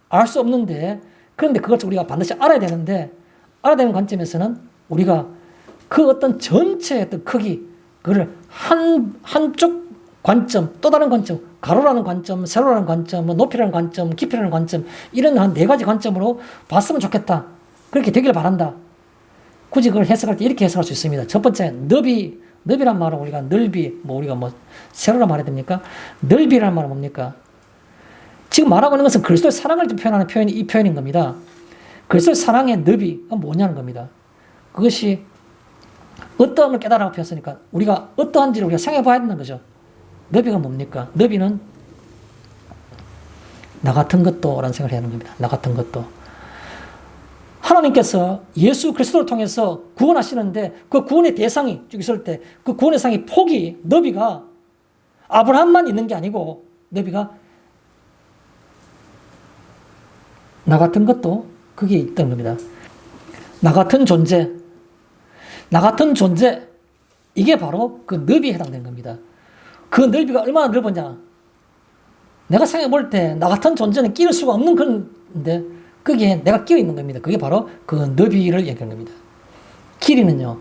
알 수 없는데 그런데 그것을 우리가 반드시 알아야 되는데 알아야 되는 관점에서는 우리가 그 어떤 전체의 어떤 크기 그거를 한쪽 관점, 또 다른 관점, 가로라는 관점, 세로라는 관점, 높이라는 관점, 깊이라는 관점 이런 한 4가지 관점으로 봤으면 좋겠다. 그렇게 되길 바란다. 굳이 그걸 해석할 때 이렇게 해석할 수 있습니다. 첫 번째, 너비란 말은 우리가 넓이, 우리가 세로라 말해야 됩니까? 넓이라는 말은 뭡니까? 지금 말하고 있는 것은 그리스도의 사랑을 표현하는 표현이 이 표현인 겁니다. 그리스도의 사랑의 너비가 뭐냐는 겁니다. 그것이 어떠함을 깨달아고 표현했으니까 우리가 어떠한지를 우리가 생각해 봐야 된다는 거죠. 너비가 뭡니까? 너비는 나 같은 것도 라는 생각을 해야 하는 겁니다. 나 같은 것도. 하나님께서 예수 그리스도를 통해서 구원하시는데 그 구원의 대상이 쭉 있을 때 그 구원의 대상이 폭이 너비가 아브라함만 있는 게 아니고 너비가 나 같은 것도 그게 있던 겁니다. 나 같은 존재 이게 바로 그 너비에 해당되는 겁니다. 그 넓이가 얼마나 넓었냐. 내가 생각해 볼 때 나 같은 존재는 끼를 수가 없는 그런데 거기에 내가 끼어 있는 겁니다. 그게 바로 그 너비를 얘기하는 겁니다. 길이는요.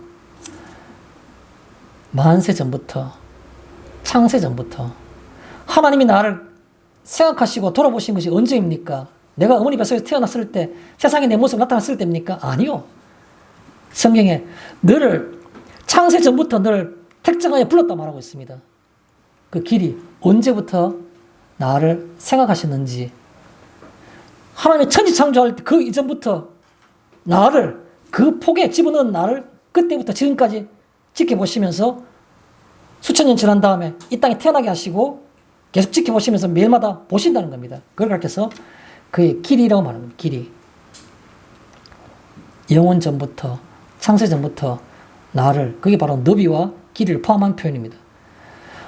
만세 전부터 창세 전부터 하나님이 나를 생각하시고 돌아보신 것이 언제입니까? 내가 어머니 뱃속에서 태어났을 때 세상에 내 모습 나타났을 때입니까? 아니요. 성경에 너를 창세 전부터 너를 택정하여 불렀다 말하고 있습니다. 그 길이 언제부터 나를 생각하셨는지, 하나님의 천지 창조할 때 그 이전부터 나를 그 폭에 집어넣은 나를 그때부터 지금까지 지켜보시면서 수천 년 지난 다음에 이 땅에 태어나게 하시고 계속 지켜보시면서 매일마다 보신다는 겁니다. 그걸 가르쳐서 그의 길이라고 말하는 겁니다. 길이. 영원 전부터, 창세 전부터 나를, 그게 바로 너비와 길이를 포함한 표현입니다.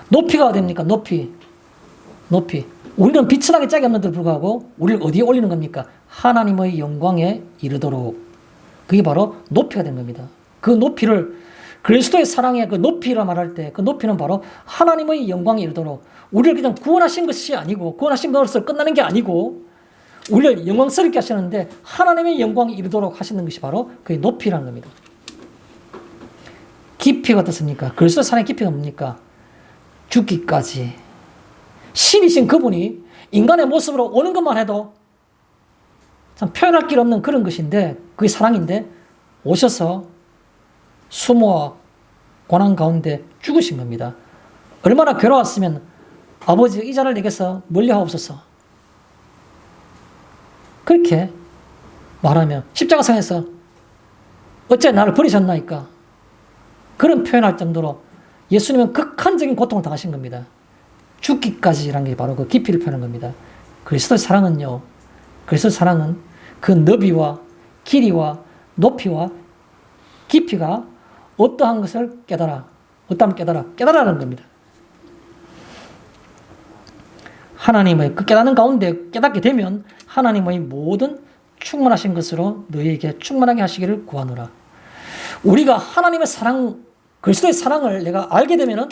높이가 됩니까? 높이. 우리는 비천하게 짝이 없는 데도 불구하고 우리를 어디에 올리는 겁니까? 하나님의 영광에 이르도록. 그게 바로 높이가 된 겁니다. 그 높이를 그리스도의 사랑의 그 높이라 말할 때 그 높이는 바로 하나님의 영광에 이르도록, 우리를 그냥 구원하신 것이 아니고, 구원하신 것으로 끝나는 게 아니고 우리를 영광스럽게 하시는데 하나님의 영광에 이르도록 하시는 것이 바로 그의 높이라는 겁니다. 깊이가 어떻습니까? 그리스도의 사랑의 깊이가 뭡니까? 죽기까지. 신이신 그분이 인간의 모습으로 오는 것만 해도 참 표현할 길 없는 그런 것인데, 그게 사랑인데 오셔서 수모와 고난 가운데 죽으신 겁니다. 얼마나 괴로웠으면 아버지 이 자를 내게서 멀리하옵소서, 그렇게 말하며 십자가상에서 어째 나를 버리셨나이까, 그런 표현할 정도로 예수님은 극한적인 고통을 당하신 겁니다. 죽기까지라는 게 바로 그 깊이를 표현한 겁니다. 그리스도의 사랑은요, 그리스도의 사랑은 그 너비와 길이와 높이와 깊이가 어떠한 것을 깨달아, 어떠한 깨달아라는 겁니다. 하나님의 그 깨닫는 가운데 깨닫게 되면 하나님의 모든 충만하신 것으로 너희에게 충만하게 하시기를 구하노라. 우리가 하나님의 사랑, 그리스도의 사랑을 내가 알게 되면은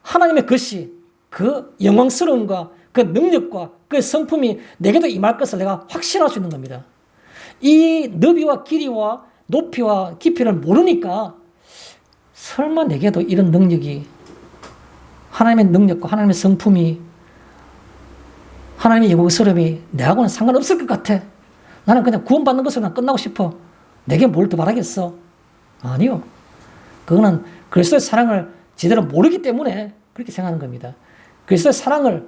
하나님의 것이, 그 영광스러움과 그 능력과 그 성품이 내게도 임할 것을 내가 확신할 수 있는 겁니다. 이 너비와 길이와 높이와 깊이를 모르니까 설마 내게도 이런 능력이, 하나님의 능력과 하나님의 성품이, 하나님의 영광스러움이 내하고는 상관없을 것 같아. 나는 그냥 구원받는 것으로 끝나고 싶어. 내게 뭘 더 바라겠어? 아니요. 그거는 그리스도의 사랑을 제대로 모르기 때문에 그렇게 생각하는 겁니다. 그리스도의 사랑을,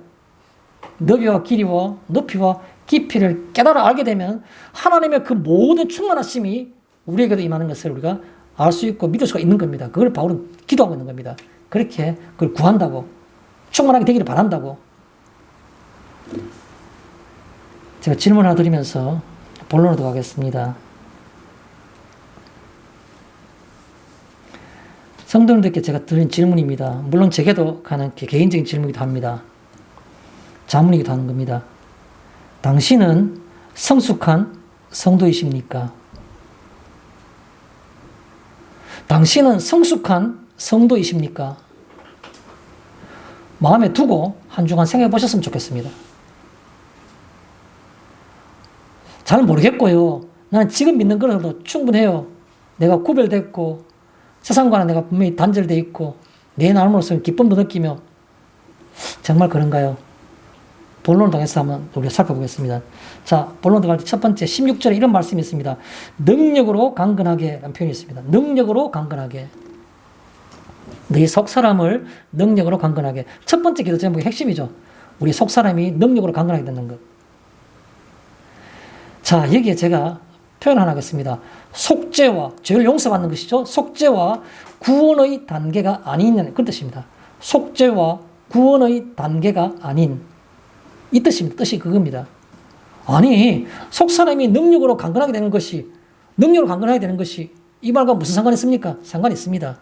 너비와 길이와 높이와 깊이를 깨달아 알게 되면 하나님의 그 모든 충만하심이 우리에게도 임하는 것을 우리가 알 수 있고 믿을 수가 있는 겁니다. 그걸 바울은 기도하고 있는 겁니다. 그렇게 그걸 구한다고, 충만하게 되기를 바란다고. 제가 질문 하나 드리면서 본론으로 들어가겠습니다. 성도님들께 제가 드린 질문입니다. 물론 제게도 가는 개인적인 질문이기도 합니다. 자문이기도 하는 겁니다. 당신은 성숙한 성도이십니까? 당신은 성숙한 성도이십니까? 마음에 두고 한 주간 생각해 보셨으면 좋겠습니다. 잘 모르겠고요. 나는 지금 믿는 것으로도 충분해요. 내가 구별됐고 세상과는 내가 분명히 단절되어 있고 내 나름으로서는 기쁨도 느끼며, 정말 그런가요? 본론을 통해서 한번 우리가 살펴보겠습니다. 자, 본론 들어갈 때 첫 번째 16절에 이런 말씀이 있습니다. 능력으로 강건하게 라는 표현이 있습니다. 능력으로 강건하게. 너희 속사람을 능력으로 강건하게. 첫 번째 기도 제목의 핵심이죠. 우리 속사람이 능력으로 강건하게 되는 것. 자, 여기에 제가 표현 하나 하겠습니다. 속죄와, 죄를 용서받는 것이죠. 속죄와 구원의 단계가 아닌 그런 뜻입니다. 속죄와 구원의 단계가 아닌, 이 뜻입니다. 뜻이 그겁니다. 아니, 속사람이 능력으로 강건하게 되는 것이, 능력으로 강건하게 되는 것이 이 말과 무슨 상관이 있습니까? 상관이 있습니다.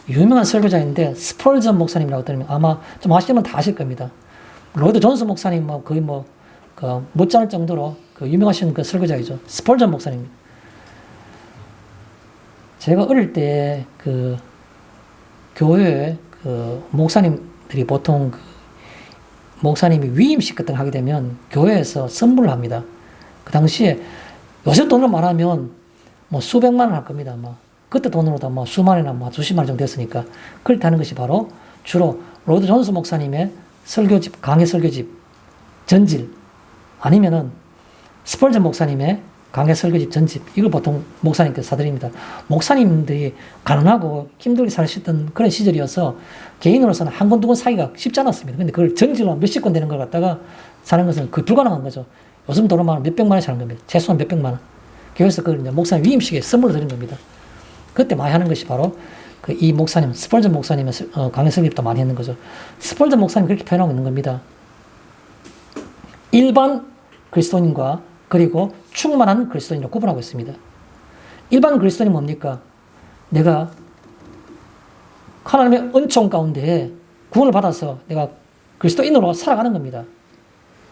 유명한 설교자인데 스펄전 목사님이라고 들으면 아마 좀 아시면 다 아실 겁니다. 로이드 존스 목사님 거의 못지않을 정도로 그 유명하신 그 설교자이죠. 스펄전 목사님. 제가 어릴 때 그 교회 그 목사님들이 보통 그 목사님이 위임식 같은 거 하게 되면 교회에서 선물을 합니다. 그 당시에 요새 돈으로 말하면 뭐 수백만 원 할 겁니다. 그때 돈으로도 수만 원이나 수십만 원 정도 됐으니까. 그렇게 하는 것이 바로 주로 로이드 존스 목사님의 설교집, 강의 설교집, 전질, 아니면은 스펄전 목사님의 강해 설교집 전집, 이걸 보통 목사님께 사드립니다. 목사님들이 가난하고 힘들게 사시던 그런 시절이어서 개인으로서는 한 권, 두 권 사기가 쉽지 않았습니다. 근데 그걸 전집으로 몇십 권 되는 걸 갖다가 사는 것은 거의 불가능한 거죠. 요즘 돈으로 몇백만 원씩 하는 겁니다. 최소한 몇백만 원. 그래서 그걸 이제 목사님 위임식에 선물로 드린 겁니다. 그때 많이 하는 것이 바로 이 목사님, 스펄전 목사님의 강해 설교집도 많이 했는 거죠. 스펄전 목사님 그렇게 표현하고 있는 겁니다. 일반 그리스도인과 그리고 충만한 그리스도인으로 구분하고 있습니다. 일반 그리스도인이 뭡니까? 내가 하나님의 은총 가운데 구원을 받아서 내가 그리스도인으로 살아가는 겁니다.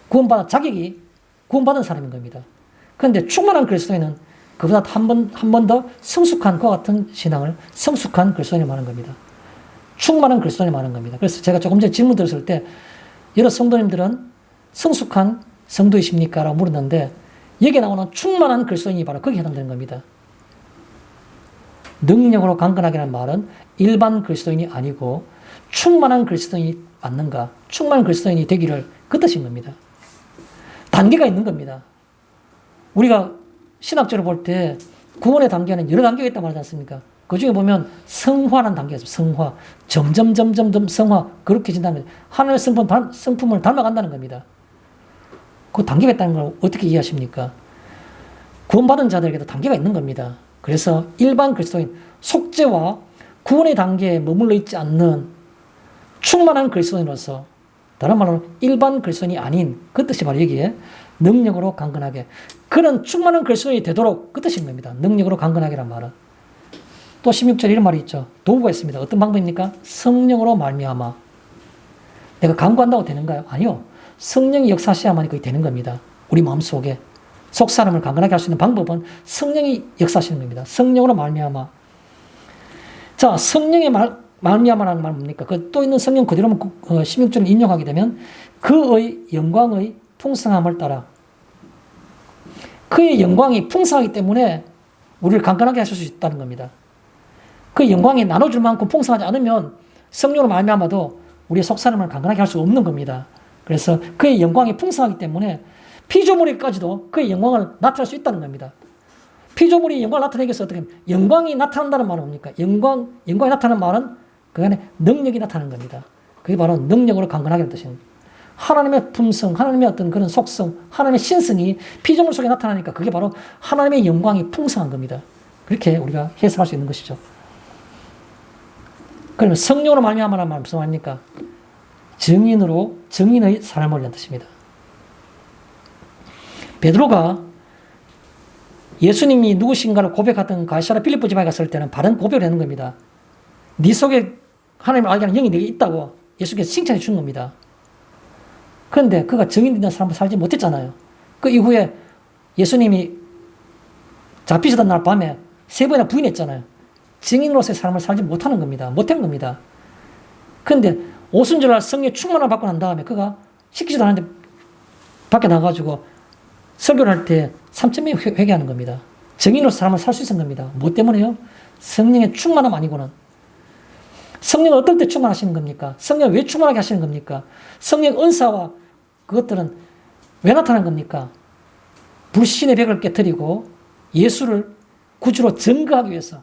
구원받은 사람인 겁니다. 그런데 충만한 그리스도인은 그보다 한 번 더 성숙한 그와 같은 신앙을 성숙한 그리스도인을 말하는 겁니다. 충만한 그리스도인을 말하는 겁니다. 그래서 제가 조금 전에 질문 드렸을 때 여러 성도님들은 성숙한 성도이십니까? 라고 물었는데 여기에 나오는 충만한 그리스도인이 바로 거기에 해당되는 겁니다. 능력으로 강건하게라는 말은 일반 그리스도인이 아니고 충만한 그리스도인이 맞는가? 충만한 그리스도인이 되기를 그 뜻인 겁니다. 단계가 있는 겁니다. 우리가 신학적으로 볼 때 구원의 단계는 여러 단계가 있다고 말하지 않습니까? 그 중에 보면 성화라는 단계가 있습니다. 성화. 점점 성화. 그렇게 진다는 거죠. 하나님의 성품을 닮아간다는 겁니다. 그 단계가 있다는 걸 어떻게 이해하십니까? 구원받은 자들에게도 단계가 있는 겁니다. 그래서 일반 그리스도인, 속죄와 구원의 단계에 머물러 있지 않는 충만한 그리스도인으로서, 다른 말로 일반 그리스도인이 아닌 그 뜻이 바로 여기에 능력으로 강건하게, 그런 충만한 그리스도인이 되도록 그 뜻인 겁니다. 능력으로 강건하게란 말은. 또 16절에 이런 말이 있죠. 도구가 있습니다. 어떤 방법입니까? 성령으로 말미암아. 내가 강구한다고 되는가요? 아니요. 성령이 역사하셔야만 그게 되는 겁니다. 우리 마음속에. 속사람을 강건하게 할 수 있는 방법은 성령이 역사하시는 겁니다. 성령으로 말미암아. 자, 성령의 말미암아라는 말 뭡니까? 그 또 있는 성령 그대로 16절을 인용하게 되면 그의 영광의 풍성함을 따라. 그의 영광이 풍성하기 때문에 우리를 강건하게 하실 수 있다는 겁니다. 그 영광이 나눠줄 만큼 풍성하지 않으면 성령으로 말미암아도 우리의 속사람을 강건하게 할 수 없는 겁니다. 그래서 그의 영광이 풍성하기 때문에 피조물에까지도 그의 영광을 나타낼 수 있다는 겁니다. 피조물이 영광을 나타내기 위해서 어떻게 하면 영광이 나타난다는 말은 뭡니까? 영광이 나타나는 말은 그 안에 능력이 나타나는 겁니다. 그게 바로 능력으로 강건하게 뜻입니다. 하나님의 품성, 하나님의 어떤 그런 속성, 하나님의 신성이 피조물 속에 나타나니까 그게 바로 하나님의 영광이 풍성한 겁니다. 그렇게 우리가 해석할 수 있는 것이죠. 그러면 성령으로 말미암아라는 말 무슨 말입니까? 증인의 삶을 이란 뜻입니다. 베드로가 예수님이 누구신가를 고백하던 가이사랴 빌립보 지방에 갔을 때는 바른 고백을 하는 겁니다. 네 속에 하나님을 알게 하는 영이 내게 있다고 예수께서 칭찬해 준 겁니다. 그런데 그가 증인된 사람으로 살지 못했잖아요. 그 이후에 예수님이 잡히시던 날 밤에 3번이나 부인했잖아요. 증인으로서의 삶을 살지 못하는 겁니다. 못한 겁니다. 그런데 오순절날 성령 충만을 받고 난 다음에 그가 시키지도 않았는데 밖에 나가가지고 설교를 할 때 3,000명이 회개하는 겁니다. 증인으로서 삶을 살 수 있는 겁니다. 뭐 때문에요? 성령의 충만함 아니고는. 성령은 어떨 때 충만하시는 겁니까? 성령을 왜 충만하게 하시는 겁니까? 성령 은사와 그것들은 왜 나타난 겁니까? 불신의 벽을 깨뜨리고 예수를 구주로 증거하기 위해서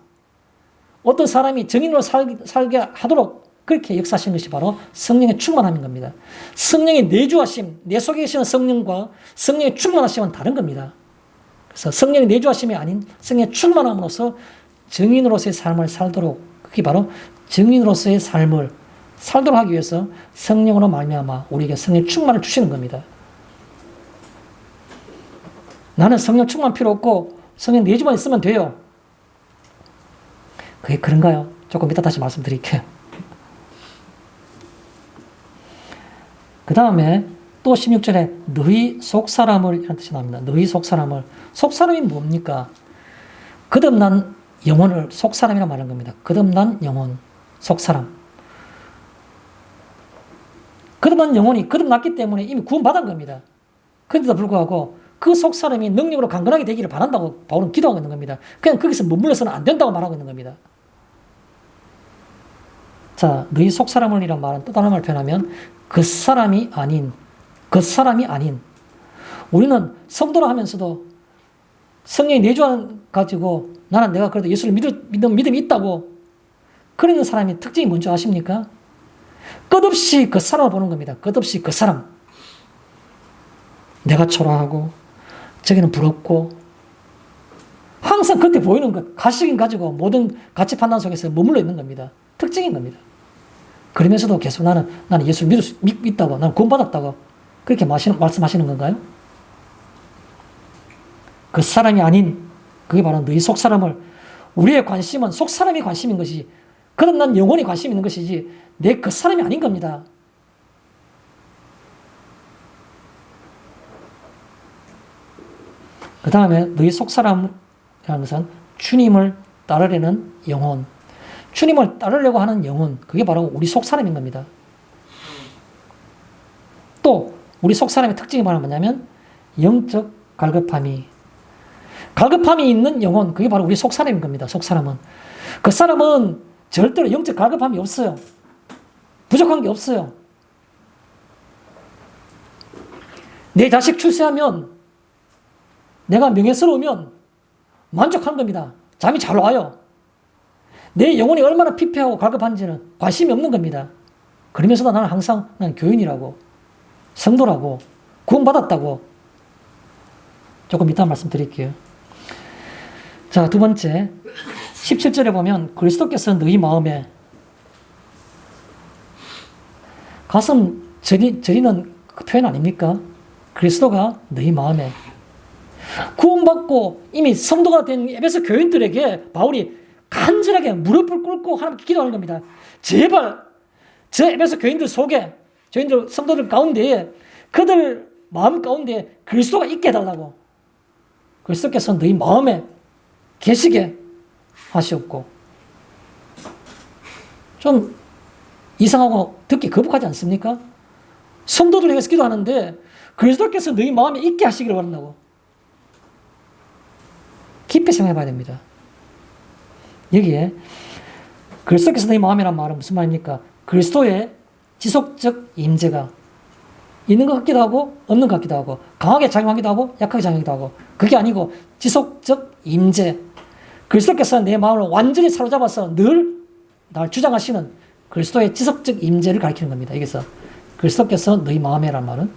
어떤 사람이 증인으로 살게 하도록 그렇게 역사하시는 것이 바로 성령의 충만함인 겁니다. 성령의 내주하심, 내 속에 계시는 성령과 성령의 충만하심은 다른 겁니다. 그래서 성령의 내주하심이 아닌 성령의 충만함으로써 증인으로서의 삶을 살도록, 그게 바로 증인으로서의 삶을 살도록 하기 위해서 성령으로 말미암아 우리에게 성령의 충만을 주시는 겁니다. 나는 성령 충만 필요 없고 성령 내주만 있으면 돼요. 그게 그런가요? 조금 이따 다시 말씀드릴게요. 그 다음에 또 16절에 너희 속사람을 이라는 뜻이 나옵니다. 너희 속사람을. 속사람이 뭡니까? 거듭난 영혼을 속사람이라고 말하는 겁니다. 거듭난 영혼, 속사람. 거듭난 영혼이 거듭났기 때문에 이미 구원받은 겁니다. 그런데도 불구하고 그 속사람이 능력으로 강건하게 되기를 바란다고 바울은 기도하고 있는 겁니다. 그냥 거기서 머물러서는 안 된다고 말하고 있는 겁니다. 자, 너희 속사람을이란 말은 또 다른 말을 표현하면 그 사람이 아닌 우리는 성도라 하면서도 성령이 내주한 가지고 나는 내가 그래도 예수를 믿는 믿음이 있다고 그러는 사람의 특징이 뭔지 아십니까? 끝없이 그 사람을 보는 겁니다. 끝없이 그 사람. 내가 초라하고 저기는 부럽고 항상 그때 보이는 것, 가식인 가지고 모든 가치 판단 속에서 머물러 있는 겁니다. 특징인 겁니다. 그러면서도 계속 나는 예수를 믿다고, 나는 구원받았다고 그렇게 말씀하시는 건가요? 그 사람이 아닌, 그게 바로 너희 속 사람을, 우리의 관심은 속 사람이 관심인 것이지, 그럼 난 영혼이 관심 있는 것이지, 내 그 사람이 아닌 겁니다. 그 다음에 너희 속 사람이라는 것은 주님을 따르려는 영혼, 주님을 따르려고 하는 영혼, 그게 바로 우리 속 사람인 겁니다. 또 우리 속 사람의 특징이 바로 뭐냐면 영적 갈급함이 있는 영혼, 그게 바로 우리 속 사람인 겁니다. 속 사람은. 그 사람은 절대로 영적 갈급함이 없어요. 부족한 게 없어요. 내 자식 출세하면, 내가 명예스러우면 만족하는 겁니다. 잠이 잘 와요. 내 영혼이 얼마나 피폐하고 갈급한지는 관심이 없는 겁니다. 그러면서도 나는 항상 교인이라고, 성도라고, 구원받았다고. 조금 이따 말씀드릴게요. 자, 두 번째, 17절에 보면 그리스도께서 너희 마음에 가슴 저리는 그 표현 아닙니까? 그리스도가 너희 마음에. 구원받고 이미 성도가 된 에베소 교인들에게 바울이 간절하게 무릎을 꿇고 하나님께 기도하는 겁니다. 제발 저 에베소 교인들 속에, 교인들 성도들 가운데에, 그들 마음 가운데 그리스도가 있게 해달라고. 그리스도께서 너희 마음에 계시게 하시옵고. 좀 이상하고 듣기 거북하지 않습니까? 성도들 향해서 기도하는데 그리스도께서 너희 마음에 있게 하시기를 바란다고. 깊이 생각해 봐야 됩니다. 여기에 그리스도께서 너희 마음이란 말은 무슨 말입니까? 그리스도의 지속적 임재가 있는 것 같기도 하고 없는 것 같기도 하고, 강하게 작용하기도 하고 약하게 작용하기도 하고, 그게 아니고 지속적 임재. 그리스도께서 내 마음을 완전히 사로잡아서 늘 날 주장하시는 그리스도의 지속적 임재를 가리키는 겁니다. 여기서 그리스도께서 너희 마음에란 말은,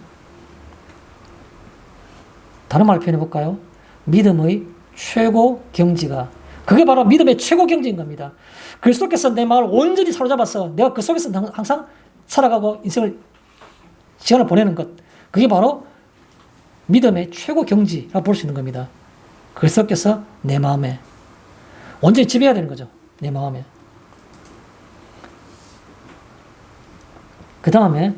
다른 말로 표현해 볼까요? 믿음의 최고 경지가, 그게 바로 믿음의 최고 경지인 겁니다. 그리스도께서 내 마음을 온전히 사로잡아서 내가 그 속에서 항상 살아가고 시간을 보내는 것, 그게 바로 믿음의 최고 경지라고 볼 수 있는 겁니다. 그리스도께서 내 마음에 온전히 지배해야 되는 거죠. 내 마음에. 그 다음에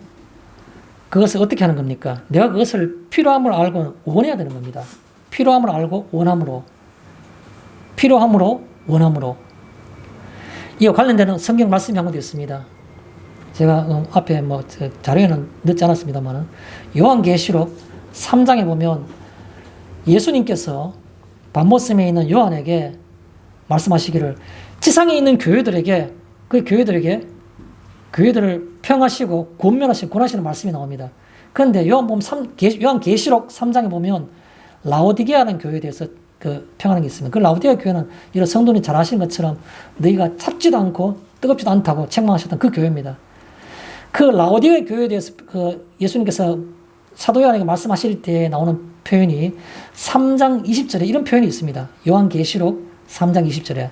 그것을 어떻게 하는 겁니까? 내가 그것을 필요함을 알고 원해야 되는 겁니다. 필요함을 알고 원함으로. 필요함으로 원함으로. 이와 관련되는 성경 말씀이 한 군데 있습니다. 제가 앞에 자료에는 넣지 않았습니다만, 요한계시록 3장에 보면 예수님께서 반모섬에 있는 요한에게 말씀하시기를, 지상에 있는 교회들에게, 그 교회들을 평하시고 권면하시는 말씀이 나옵니다. 그런데 요한계시록 3장에 보면 라오디게아라는 교회에 대해서 평하는 게 있습니다. 그 라오디게아 교회는 이런 성도님 잘 아시는 것처럼 너희가 찹지도 않고 뜨겁지도 않다고 책망하셨던 그 교회입니다. 그 라오디게아 교회에 대해서 예수님께서 사도 요한에게 말씀하실 때 나오는 표현이 3장 20절에 이런 표현이 있습니다. 요한계시록 3장 20절에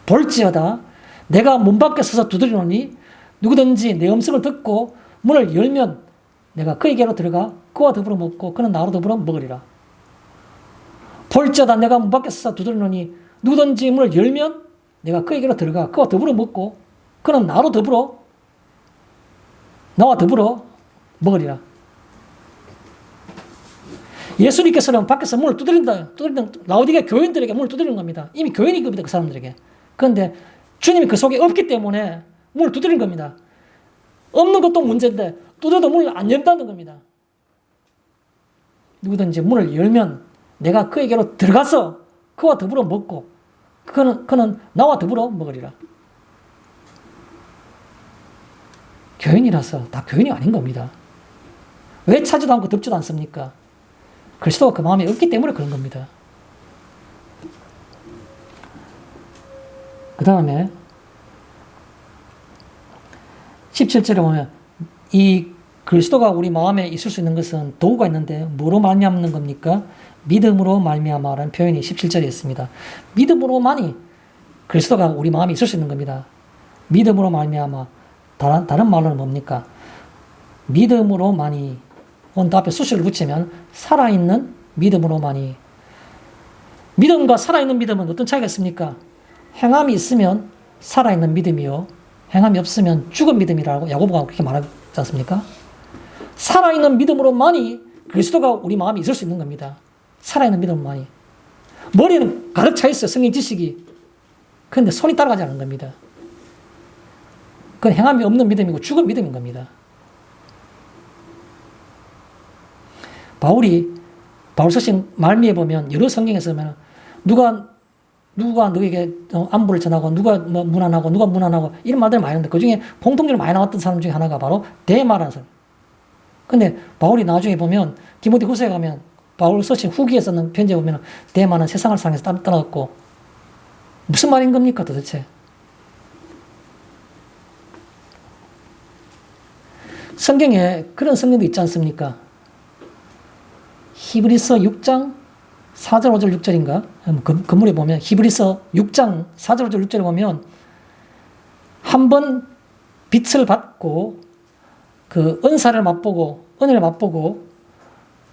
볼지어다 내가 문 밖에 서서 두드리노니 누구든지 내 음성을 듣고 문을 열면 내가 그에게로 들어가 그와 더불어 먹고 그는 나로 더불어 먹으리라. 볼지어다 내가 문 밖에 서서 두드리노니 누구든지 문을 열면 내가 그에게로 들어가 그와 더불어 먹고 그는 나와 더불어 먹으리라. 예수님께서는 밖에서 문을 두드리는 라오디게아 교인들에게 문을 두드리는 겁니다. 이미 교인이 겁니다, 그 사람들에게. 그런데 주님이 그 속에 없기 때문에 문을 두드리는 겁니다. 없는 것도 문제인데 두드려도 문을 안 연다는 겁니다. 누구든지 문을 열면 내가 그에게로 들어가서 그와 더불어 먹고 그는 나와 더불어 먹으리라. 교인이라서 다 교인이 아닌 겁니다. 왜 차지도 않고 덥지도 않습니까? 그리스도가 그 마음에 없기 때문에 그런 겁니다. 그 다음에 17절에 보면 이 그리스도가 우리 마음에 있을 수 있는 것은 도구가 있는데 뭐로 말미암는 겁니까? 믿음으로 말미암아라는 표현이 17절에 있습니다. 믿음으로만이 그리스도가 우리 마음에 있을 수 있는 겁니다. 믿음으로 말미암아. 다른 말로는 뭡니까? 믿음으로만이. 또 앞에 수식을 붙이면 살아있는 믿음으로만이. 믿음과 살아있는 믿음은 어떤 차이가 있습니까? 행함이 있으면 살아있는 믿음이요, 행함이 없으면 죽은 믿음이라고 야고보가 그렇게 말하지 않습니까? 살아있는 믿음으로만이 그리스도가 우리 마음에 있을 수 있는 겁니다. 살아있는 믿음만이. 머리는 가득 차 있어요, 성경 지식이. 그런데 손이 따라가지 않는 겁니다. 그건 행함이 없는 믿음이고 죽은 믿음인 겁니다. 바울 서신 말미에 보면 여러 성경에서 보면 누가 너에게 안부를 전하고 누가 문안하고 누가 문안하고 이런 말들 많이 하는데 그중에 공통적으로 많이 나왔던 사람 중에 하나가 바로 데마라는 사람. 근데 바울이 나중에 보면 디모데 후서에 가면 바울 서신 후기에 쓰는 편지에 보면 데마는 세상을 사랑해서 떠났고 무슨 말인 겁니까 도대체? 성경에 그런 성경도 있지 않습니까? 히브리서 6장 4절 5절 6절인가? 건물에 보면 히브리서 6장 4절 5절 6절에 보면 한 번 빛을 받고 그 은사를 맛보고 은혜를 맛보고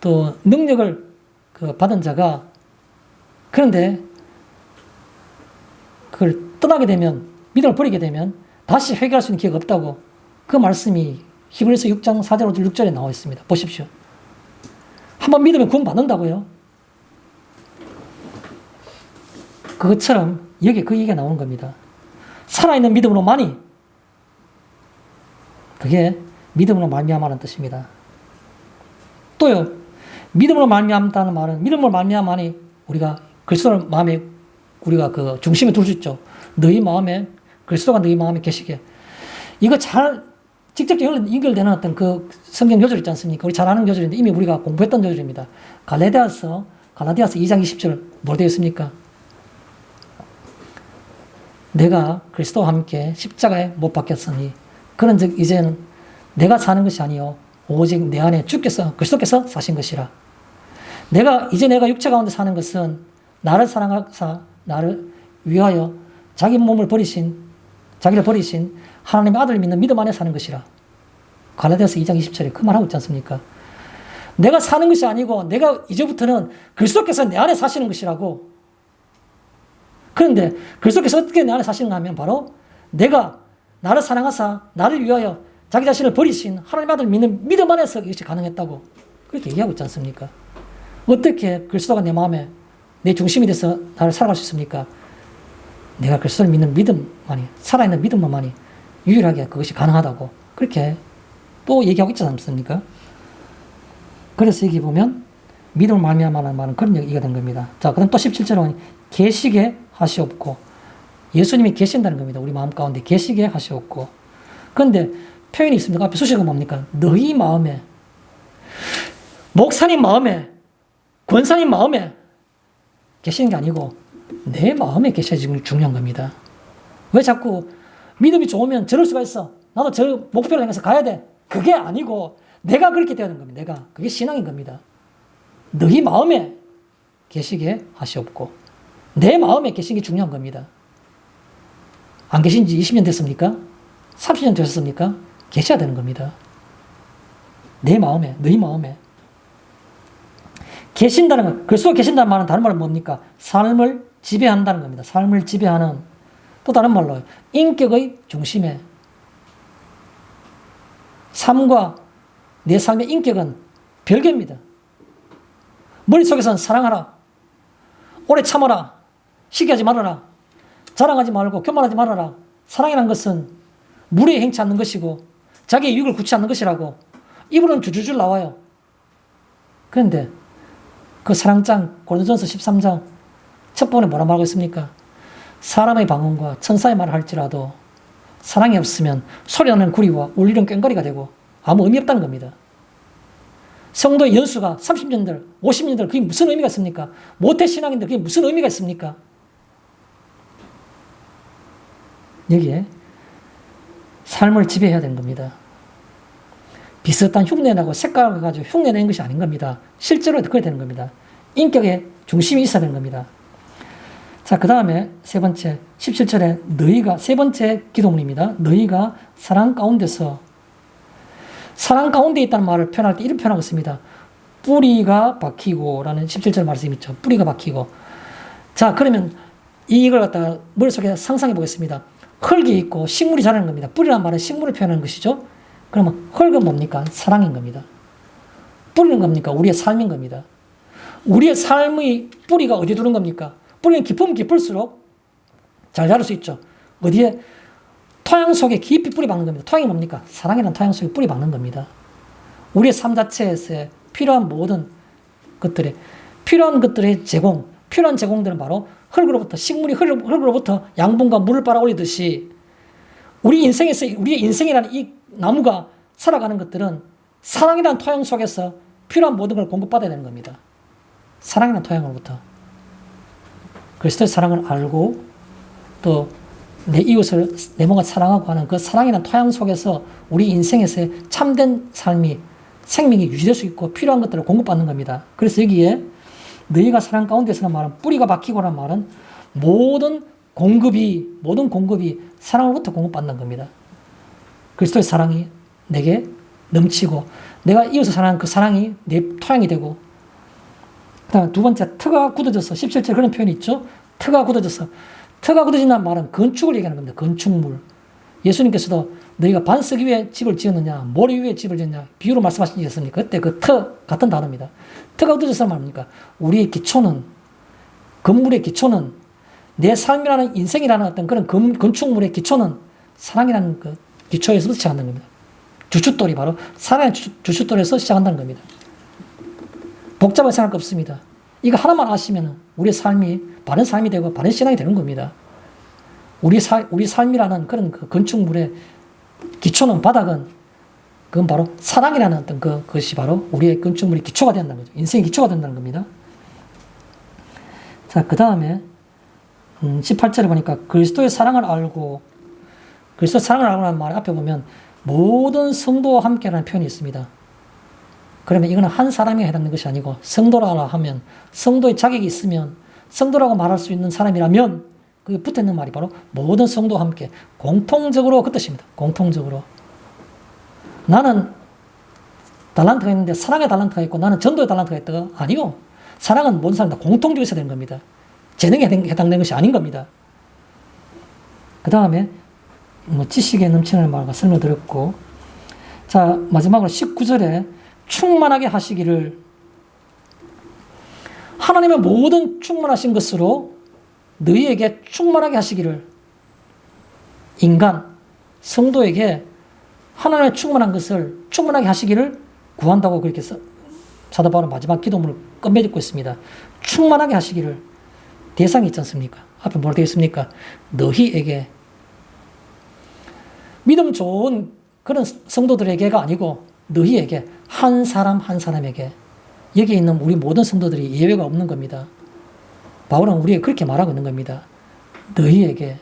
또 능력을 받은 자가 그런데 그걸 떠나게 되면 믿음을 버리게 되면 다시 회개할 수 있는 기회가 없다고 그 말씀이 히브리서 6장 4절 5절 6절에 나와 있습니다. 보십시오. 한번 믿으면 구원 받는다고요. 그것처럼 여기 그 얘기가 나오는 겁니다. 살아있는 믿음으로만이 그게 믿음으로 말미암아라는 뜻입니다. 또요. 믿음으로 말미암다는 말은 믿음으로 말미암아니 우리가 그리스도를 마음에 우리가 그 중심에 둘 수 있죠. 너희 마음에 그리스도가 너희 마음에 계시게. 이거 잘 직접적으로 연결되는 어떤 그 성경 요절 있지 않습니까? 우리 잘 아는 요절인데 이미 우리가 공부했던 요절입니다. 갈라디아서 2장 20절 뭐로 되어 있습니까? 내가 그리스도와 함께 십자가에 못 박혔으니 그런즉 이제는 내가 사는 것이 아니요 오직 내 안에 그리스도께서 사신 것이라. 내가 육체 가운데 사는 것은 나를 사랑하사 나를 위하여 자기를 버리신 하나님의 아들을 믿는 믿음 안에 사는 것이라. 갈라디아서 2장 20절에 그 말하고 있지 않습니까? 내가 사는 것이 아니고 내가 이제부터는 그리스도께서 내 안에 사시는 것이라고. 그런데 그리스도께서 어떻게 내 안에 사시는가 하면 바로 내가 나를 사랑하사 나를 위하여 자기 자신을 버리신 하나님의 아들을 믿는 믿음 안에서 이것이 가능했다고 그렇게 얘기하고 있지 않습니까? 어떻게 그리스도가 내 마음에 내 중심이 돼서 나를 살아갈 수 있습니까? 내가 그리스도를 믿는 믿음만이 살아있는 믿음만이 유일하게 그것이 가능하다고 그렇게 또 얘기하고 있지 않습니까? 그래서 여기 보면 믿음을 말미암아라는 말은 그런 얘기가 된 겁니다. 자, 그다음 또 17절은 계시게 하시옵고 예수님이 계신다는 겁니다. 우리 마음 가운데 계시게 하시옵고. 그런데 표현이 있습니다. 앞에 수식은 뭡니까? 너희 마음에, 목사님 마음에, 권사님 마음에 계시는 게 아니고 내 마음에 계셔야 중요한 겁니다. 왜 자꾸 믿음이 좋으면 저럴 수가 있어. 나도 저 목표를 향해서 가야 돼. 그게 아니고 내가 그렇게 되는 겁니다. 내가. 그게 신앙인 겁니다. 너희 마음에 계시게 하시옵고 내 마음에 계신 게 중요한 겁니다. 안 계신 지 20년 됐습니까? 30년 되셨습니까? 계셔야 되는 겁니다. 내 마음에, 너희 마음에. 계신다는 건, 그리스도가 계신다는 말은 다른 말은 뭡니까? 삶을 지배한다는 겁니다. 삶을 지배하는, 또 다른 말로, 인격의 중심에. 삶과 내 삶의 인격은 별개입니다. 머릿속에서는 사랑하라, 오래 참아라, 시기하지 말아라, 자랑하지 말고 교만하지 말아라. 사랑이라는 것은 무례에 행치 않는 것이고 자기의 유익을 굳지 않는 것이라고 입으로는 줄줄줄 나와요. 그런데 그 사랑장 고린도전서 13장 첫 번에 뭐라 말하고 있습니까? 사람의 방언과 천사의 말을 할지라도 사랑이 없으면 소리나는 구리와 울리는 꽹과리가 되고 아무 의미 없다는 겁니다. 성도의 연수가 30년들, 50년들 그게 무슨 의미가 있습니까? 모태신앙인데 그게 무슨 의미가 있습니까? 여기에 삶을 지배해야 되는 겁니다. 비슷한 흉내나고 색깔을 가지고 흉내내는 것이 아닌 겁니다. 실제로 그래야 되는 겁니다. 인격의 중심이 있어야 되는 겁니다. 자, 그 다음에 세 번째, 17절에 너희가, 세 번째 기도문입니다. 너희가 사랑 가운데서, 사랑 가운데 있다는 말을 표현할 때 이런 표현하고 있습니다. 뿌리가 박히고 라는 17절 말씀이 있죠. 뿌리가 박히고. 자, 그러면 이걸 갖다가 머릿속에 상상해 보겠습니다. 흙이 있고 식물이 자라는 겁니다. 뿌리라는 말은 식물을 표현하는 것이죠. 그러면 흙은 뭡니까? 사랑인 겁니다. 뿌리는 겁니까? 우리의 삶인 겁니다. 우리의 삶의 뿌리가 어디에 두는 겁니까? 뿌리는 깊으면 깊을수록 잘 자랄 수 있죠. 어디에? 토양 속에 깊이 뿌리 박는 겁니다. 토양이 뭡니까? 사랑이라는 토양 속에 뿌리 박는 겁니다. 우리의 삶 자체에서 필요한 모든 것들에, 필요한 것들의 제공, 필요한 제공들은 바로 흙으로부터, 식물이 흙으로부터 양분과 물을 빨아올리듯이 우리 인생에서, 우리의 인생이라는 이 나무가 살아가는 것들은 사랑이라는 토양 속에서 필요한 모든 걸 공급받아야 되는 겁니다. 사랑이라는 토양으로부터. 그리스도의 사랑을 알고 또 내 이웃을 내 몸과 사랑하고 하는 그 사랑이라는 토양 속에서 우리 인생에서의 참된 삶이, 생명이 유지될 수 있고 필요한 것들을 공급받는 겁니다. 그래서 여기에 너희가 사랑 가운데서는 말은 뿌리가 박히고라는 말은 모든 공급이 사랑으로부터 공급받는 겁니다. 그리스도의 사랑이 내게 넘치고 내가 이웃을 사랑하는 그 사랑이 내 토양이 되고, 그다음 두 번째, 터가 굳어져서 17절 그런 표현이 있죠. 터가 굳어져서. 터가 굳어진다는 말은 건축을 얘기하는 겁니다. 건축물. 예수님께서도 너희가 반석 위에 집을 지었느냐, 모래 위에 집을 지었느냐 비유로 말씀하신 적이 있습니까? 그때 그 터 같은 단어입니다. 터가 굳어져서 말합니까? 우리의 기초는, 건물의 기초는, 내 삶이라는 인생이라는 어떤 그런 건축물의 기초는 사랑이라는 그 기초에서 시작한다는 겁니다. 주춧돌이 바로 사랑의 주춧돌에서 시작한다는 겁니다. 복잡하게 생각할 거 없습니다. 이거 하나만 아시면 우리의 삶이 바른 삶이 되고 바른 신앙이 되는 겁니다. 우리 삶이라는 그런 그 건축물의 기초는, 바닥은, 그건 바로 사랑이라는 어떤 그것이 바로 우리의 건축물의 기초가 된다는 거죠. 인생의 기초가 된다는 겁니다. 자, 그 다음에 18절에 보니까 그리스도의 사랑을 알고, 그리스도의 사랑을 알고라는 말 앞에 보면 모든 성도와 함께라는 표현이 있습니다. 그러면 이거는 한 사람이 해당되는 것이 아니고 성도라고 하면, 성도의 자격이 있으면, 성도라고 말할 수 있는 사람이라면 그게 붙어있는 말이 바로 모든 성도와 함께 공통적으로 그 뜻입니다. 공통적으로. 나는 달란트가 있는데 사랑의 달란트가 있고 나는 전도의 달란트가 있다가 아니요. 사랑은 모든 사람 다 공통적으로 있어야 되는 겁니다. 재능에 해당되는 것이 아닌 겁니다. 그 다음에 지식에 넘치는 말과 설명을 드렸고, 자, 마지막으로 19절에 충만하게 하시기를, 하나님의 모든 충만하신 것으로 너희에게 충만하게 하시기를, 인간, 성도에게 하나님의 충만한 것을 충만하게 하시기를 구한다고 그렇게 사도 바울은 마지막 기도문을 끝맺고 있습니다. 충만하게 하시기를. 대상이 있지 않습니까? 앞에 뭐라 되어 있습니까? 너희에게. 믿음 좋은 그런 성도들에게가 아니고 너희에게, 한 사람 한 사람에게. 여기 있는 우리 모든 성도들이 예외가 없는 겁니다. 바울은 우리에게 그렇게 말하고 있는 겁니다. 너희에게,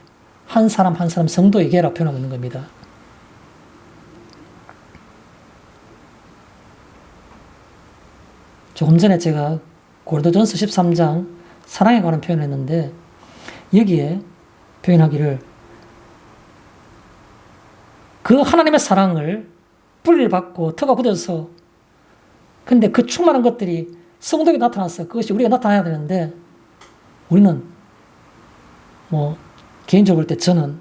한 사람 한 사람 성도에게라고 표현하고 있는 겁니다. 조금 전에 제가 고린도전서 13장 사랑에 관한 표현을 했는데, 여기에 표현하기를 그 하나님의 사랑을 뿌리를 받고 터가 굳어서, 근데 그 충만한 것들이 성도에게 나타났어. 그것이 우리가 나타나야 되는데, 우리는 개인적으로 볼 때 저는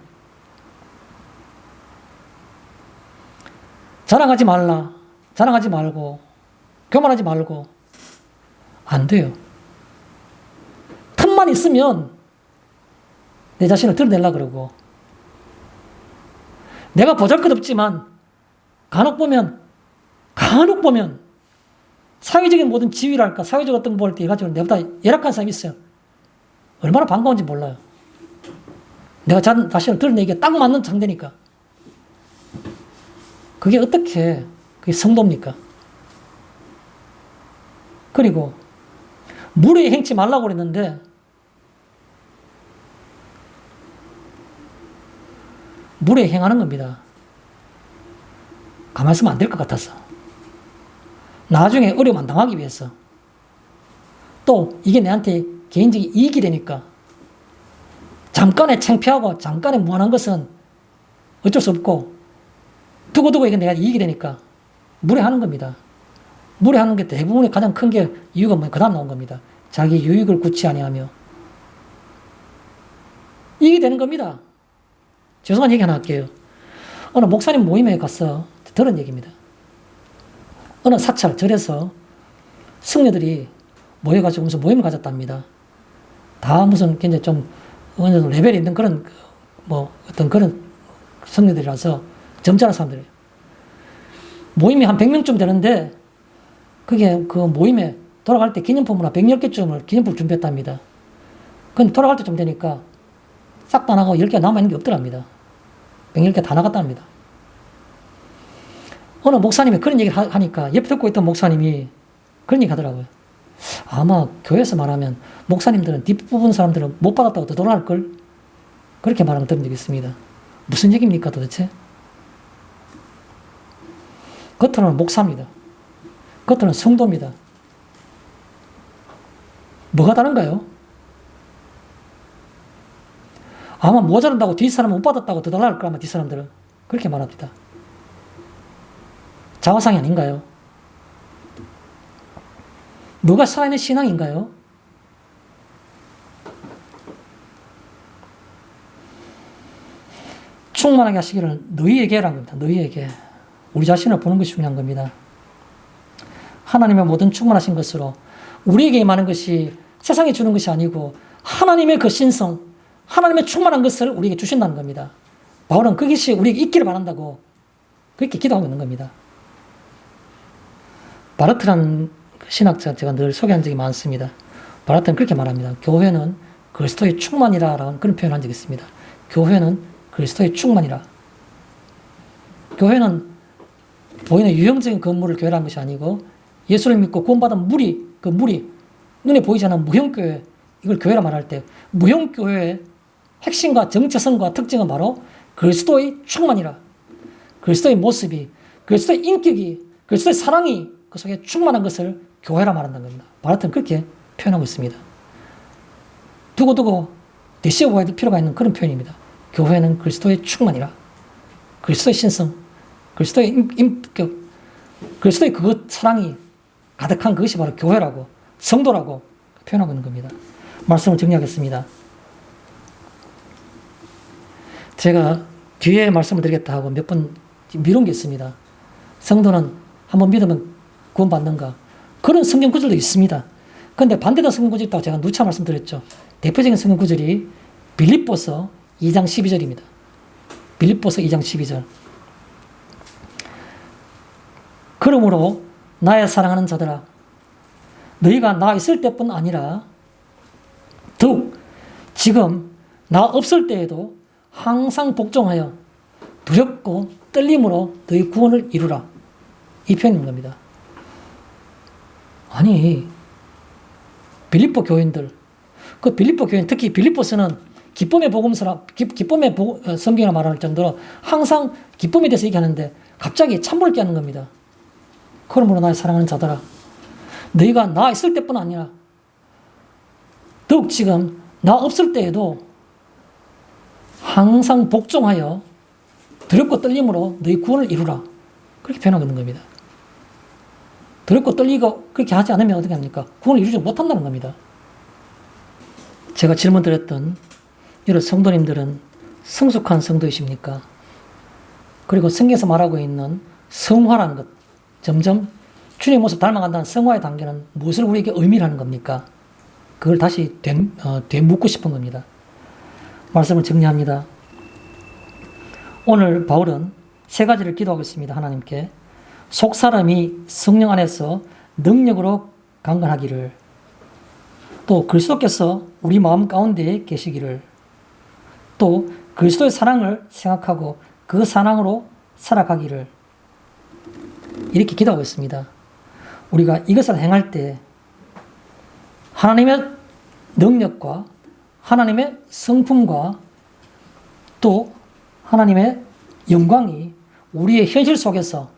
자랑하지 말라, 자랑하지 말고, 교만하지 말고, 안 돼요. 틈만 있으면 내 자신을 드러내려고 그러고, 내가 보잘것없지만 간혹 보면 사회적인 모든 지위랄까, 사회적 어떤 거 볼 때 가지고 내보다 열악한 사람이 있어요. 얼마나 반가운지 몰라요. 내가 자신을 드러내기에 딱 맞는 상대니까. 그게 어떻게 그게 성도입니까? 그리고 물에 행치 말라고 그랬는데 물에 행하는 겁니다. 가만히 있으면 안 될 것 같아서. 나중에 어려움 안 당하기 위해서. 또 이게 내한테 개인적인 이익이 되니까 잠깐의 창피하고 잠깐의 무한한 것은 어쩔 수 없고 두고두고 이게 내가 이익이 되니까 무례하는 겁니다. 무례하는 게 대부분의 가장 큰 게 이유가 뭐냐? 그 다음 나온 겁니다. 자기 유익을 굳이 아니하며 이익이 되는 겁니다. 죄송한 얘기 하나 할게요. 어느 목사님 모임에 가서 들은 얘기입니다. 어느 사찰 절에서 승려들이 모여가지고 무슨 모임을 가졌답니다. 다 무슨 굉장히 좀 어느 정도 레벨이 있는 그런 뭐 어떤 그런 승려들이라서 점잖은 사람들이에요. 모임이 한 100명쯤 되는데 그게 그 모임에 돌아갈 때 기념품으로 110개쯤을 기념품을 준비했답니다. 근데 돌아갈 때쯤 되니까 싹 다 나가고 10개 남아있는 게 없더랍니다. 110개 다 나갔답니다. 어느 목사님이 그런 얘기를 하니까 옆에 듣고 있던 목사님이 그런 얘기 하더라고요. 아마 교회에서 말하면 목사님들은 뒷부분 사람들은 못 받았다고 떠돌아갈걸? 그렇게 말하는 걸 들은 적이 있습니다. 무슨 얘기입니까 도대체? 겉으로는 목사입니다. 겉으로는 성도입니다. 뭐가 다른가요? 아마 모자란다고 뒷사람은 못 받았다고 떠돌아갈 거라면 뒷사람들은 그렇게 말합니다. 자화상이 아닌가요? 뭐가 살아있는 신앙인가요? 충만하게 하시기를 너희에게 하라는 겁니다. 너희에게. 우리 자신을 보는 것이 중요한 겁니다. 하나님의 모든 충만하신 것으로 우리에게 임하는 것이 세상에 주는 것이 아니고 하나님의 그 신성, 하나님의 충만한 것을 우리에게 주신다는 겁니다. 바울은 그것이 우리에게 있기를 바란다고 그렇게 기도하고 있는 겁니다. 바르트라는 신학자 제가 늘 소개한 적이 많습니다. 바르트는 그렇게 말합니다. 교회는 그리스도의 충만이라라는 그런 표현을 한 적이 있습니다. 교회는 그리스도의 충만이라. 교회는 보이는 유형적인 건물을 교회라는 것이 아니고 예수를 믿고 구원받은 그 물이 눈에 보이지 않는 무형교회, 이걸 교회라 말할 때 무형교회의 핵심과 정체성과 특징은 바로 그리스도의 충만이라. 그리스도의 모습이, 그리스도의 인격이, 그리스도의 사랑이 그 속에 충만한 것을 교회라 말한다는 겁니다. 바르트는 그렇게 표현하고 있습니다. 두고두고 대시해 보아야 될 필요가 있는 그런 표현입니다. 교회는 그리스도의 충만이라. 그리스도의 신성, 그리스도의 인격, 그리스도의 그 사랑이 가득한 그것이 바로 교회라고, 성도라고 표현하고 있는 겁니다. 말씀을 정리하겠습니다. 제가 뒤에 말씀을 드리겠다 하고 몇 번 미룬 게 있습니다. 성도는 한번 믿으면 구원받는가? 그런 성경 구절도 있습니다. 그런데 반대된 성경 구절이 있다고 제가 누차 말씀드렸죠. 대표적인 성경 구절이 빌립보서 2장 12절입니다. 빌립보서 2장 12절. 그러므로 나의 사랑하는 자들아, 너희가 나 있을 때뿐 아니라 더욱 지금 나 없을 때에도 항상 복종하여 두렵고 떨림으로 너희 구원을 이루라. 이 표현인 겁니다. 아니, 빌립보 교인들, 그 빌립보 교인, 특히 빌립보서는 기쁨의 복음서라, 기쁨의 성경이라 말할 정도로 항상 기쁨에 대해서 얘기하는데 갑자기 찬물을 하는 겁니다. 그러므로 나의 사랑하는 자들아, 너희가 나 있을 때뿐 아니라 더욱 지금 나 없을 때에도 항상 복종하여 두렵고 떨림으로 너희 구원을 이루라. 그렇게 표현하고 있는 겁니다. 두렵고 떨리고 그렇게 하지 않으면 어떻게 합니까? 구원을 이루지 못한다는 겁니다. 제가 질문 드렸던 이런 성도님들은 성숙한 성도이십니까? 그리고 성경에서 말하고 있는 성화라는 것, 점점 주님의 모습 닮아간다는 성화의 단계는 무엇을 우리에게 의미하는 겁니까? 그걸 다시 되묻고 싶은 겁니다. 말씀을 정리합니다. 오늘 바울은 세 가지를 기도하고 있습니다. 하나님께. 속사람이 성령 안에서 능력으로 강건하기를, 또 그리스도께서 우리 마음 가운데 계시기를, 또 그리스도의 사랑을 생각하고 그 사랑으로 살아가기를, 이렇게 기도하고 있습니다. 우리가 이것을 행할 때 하나님의 능력과 하나님의 성품과 또 하나님의 영광이 우리의 현실 속에서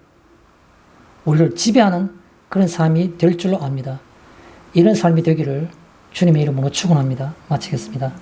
우리를 지배하는 그런 삶이 될 줄로 압니다. 이런 삶이 되기를 주님의 이름으로 축원합니다. 마치겠습니다.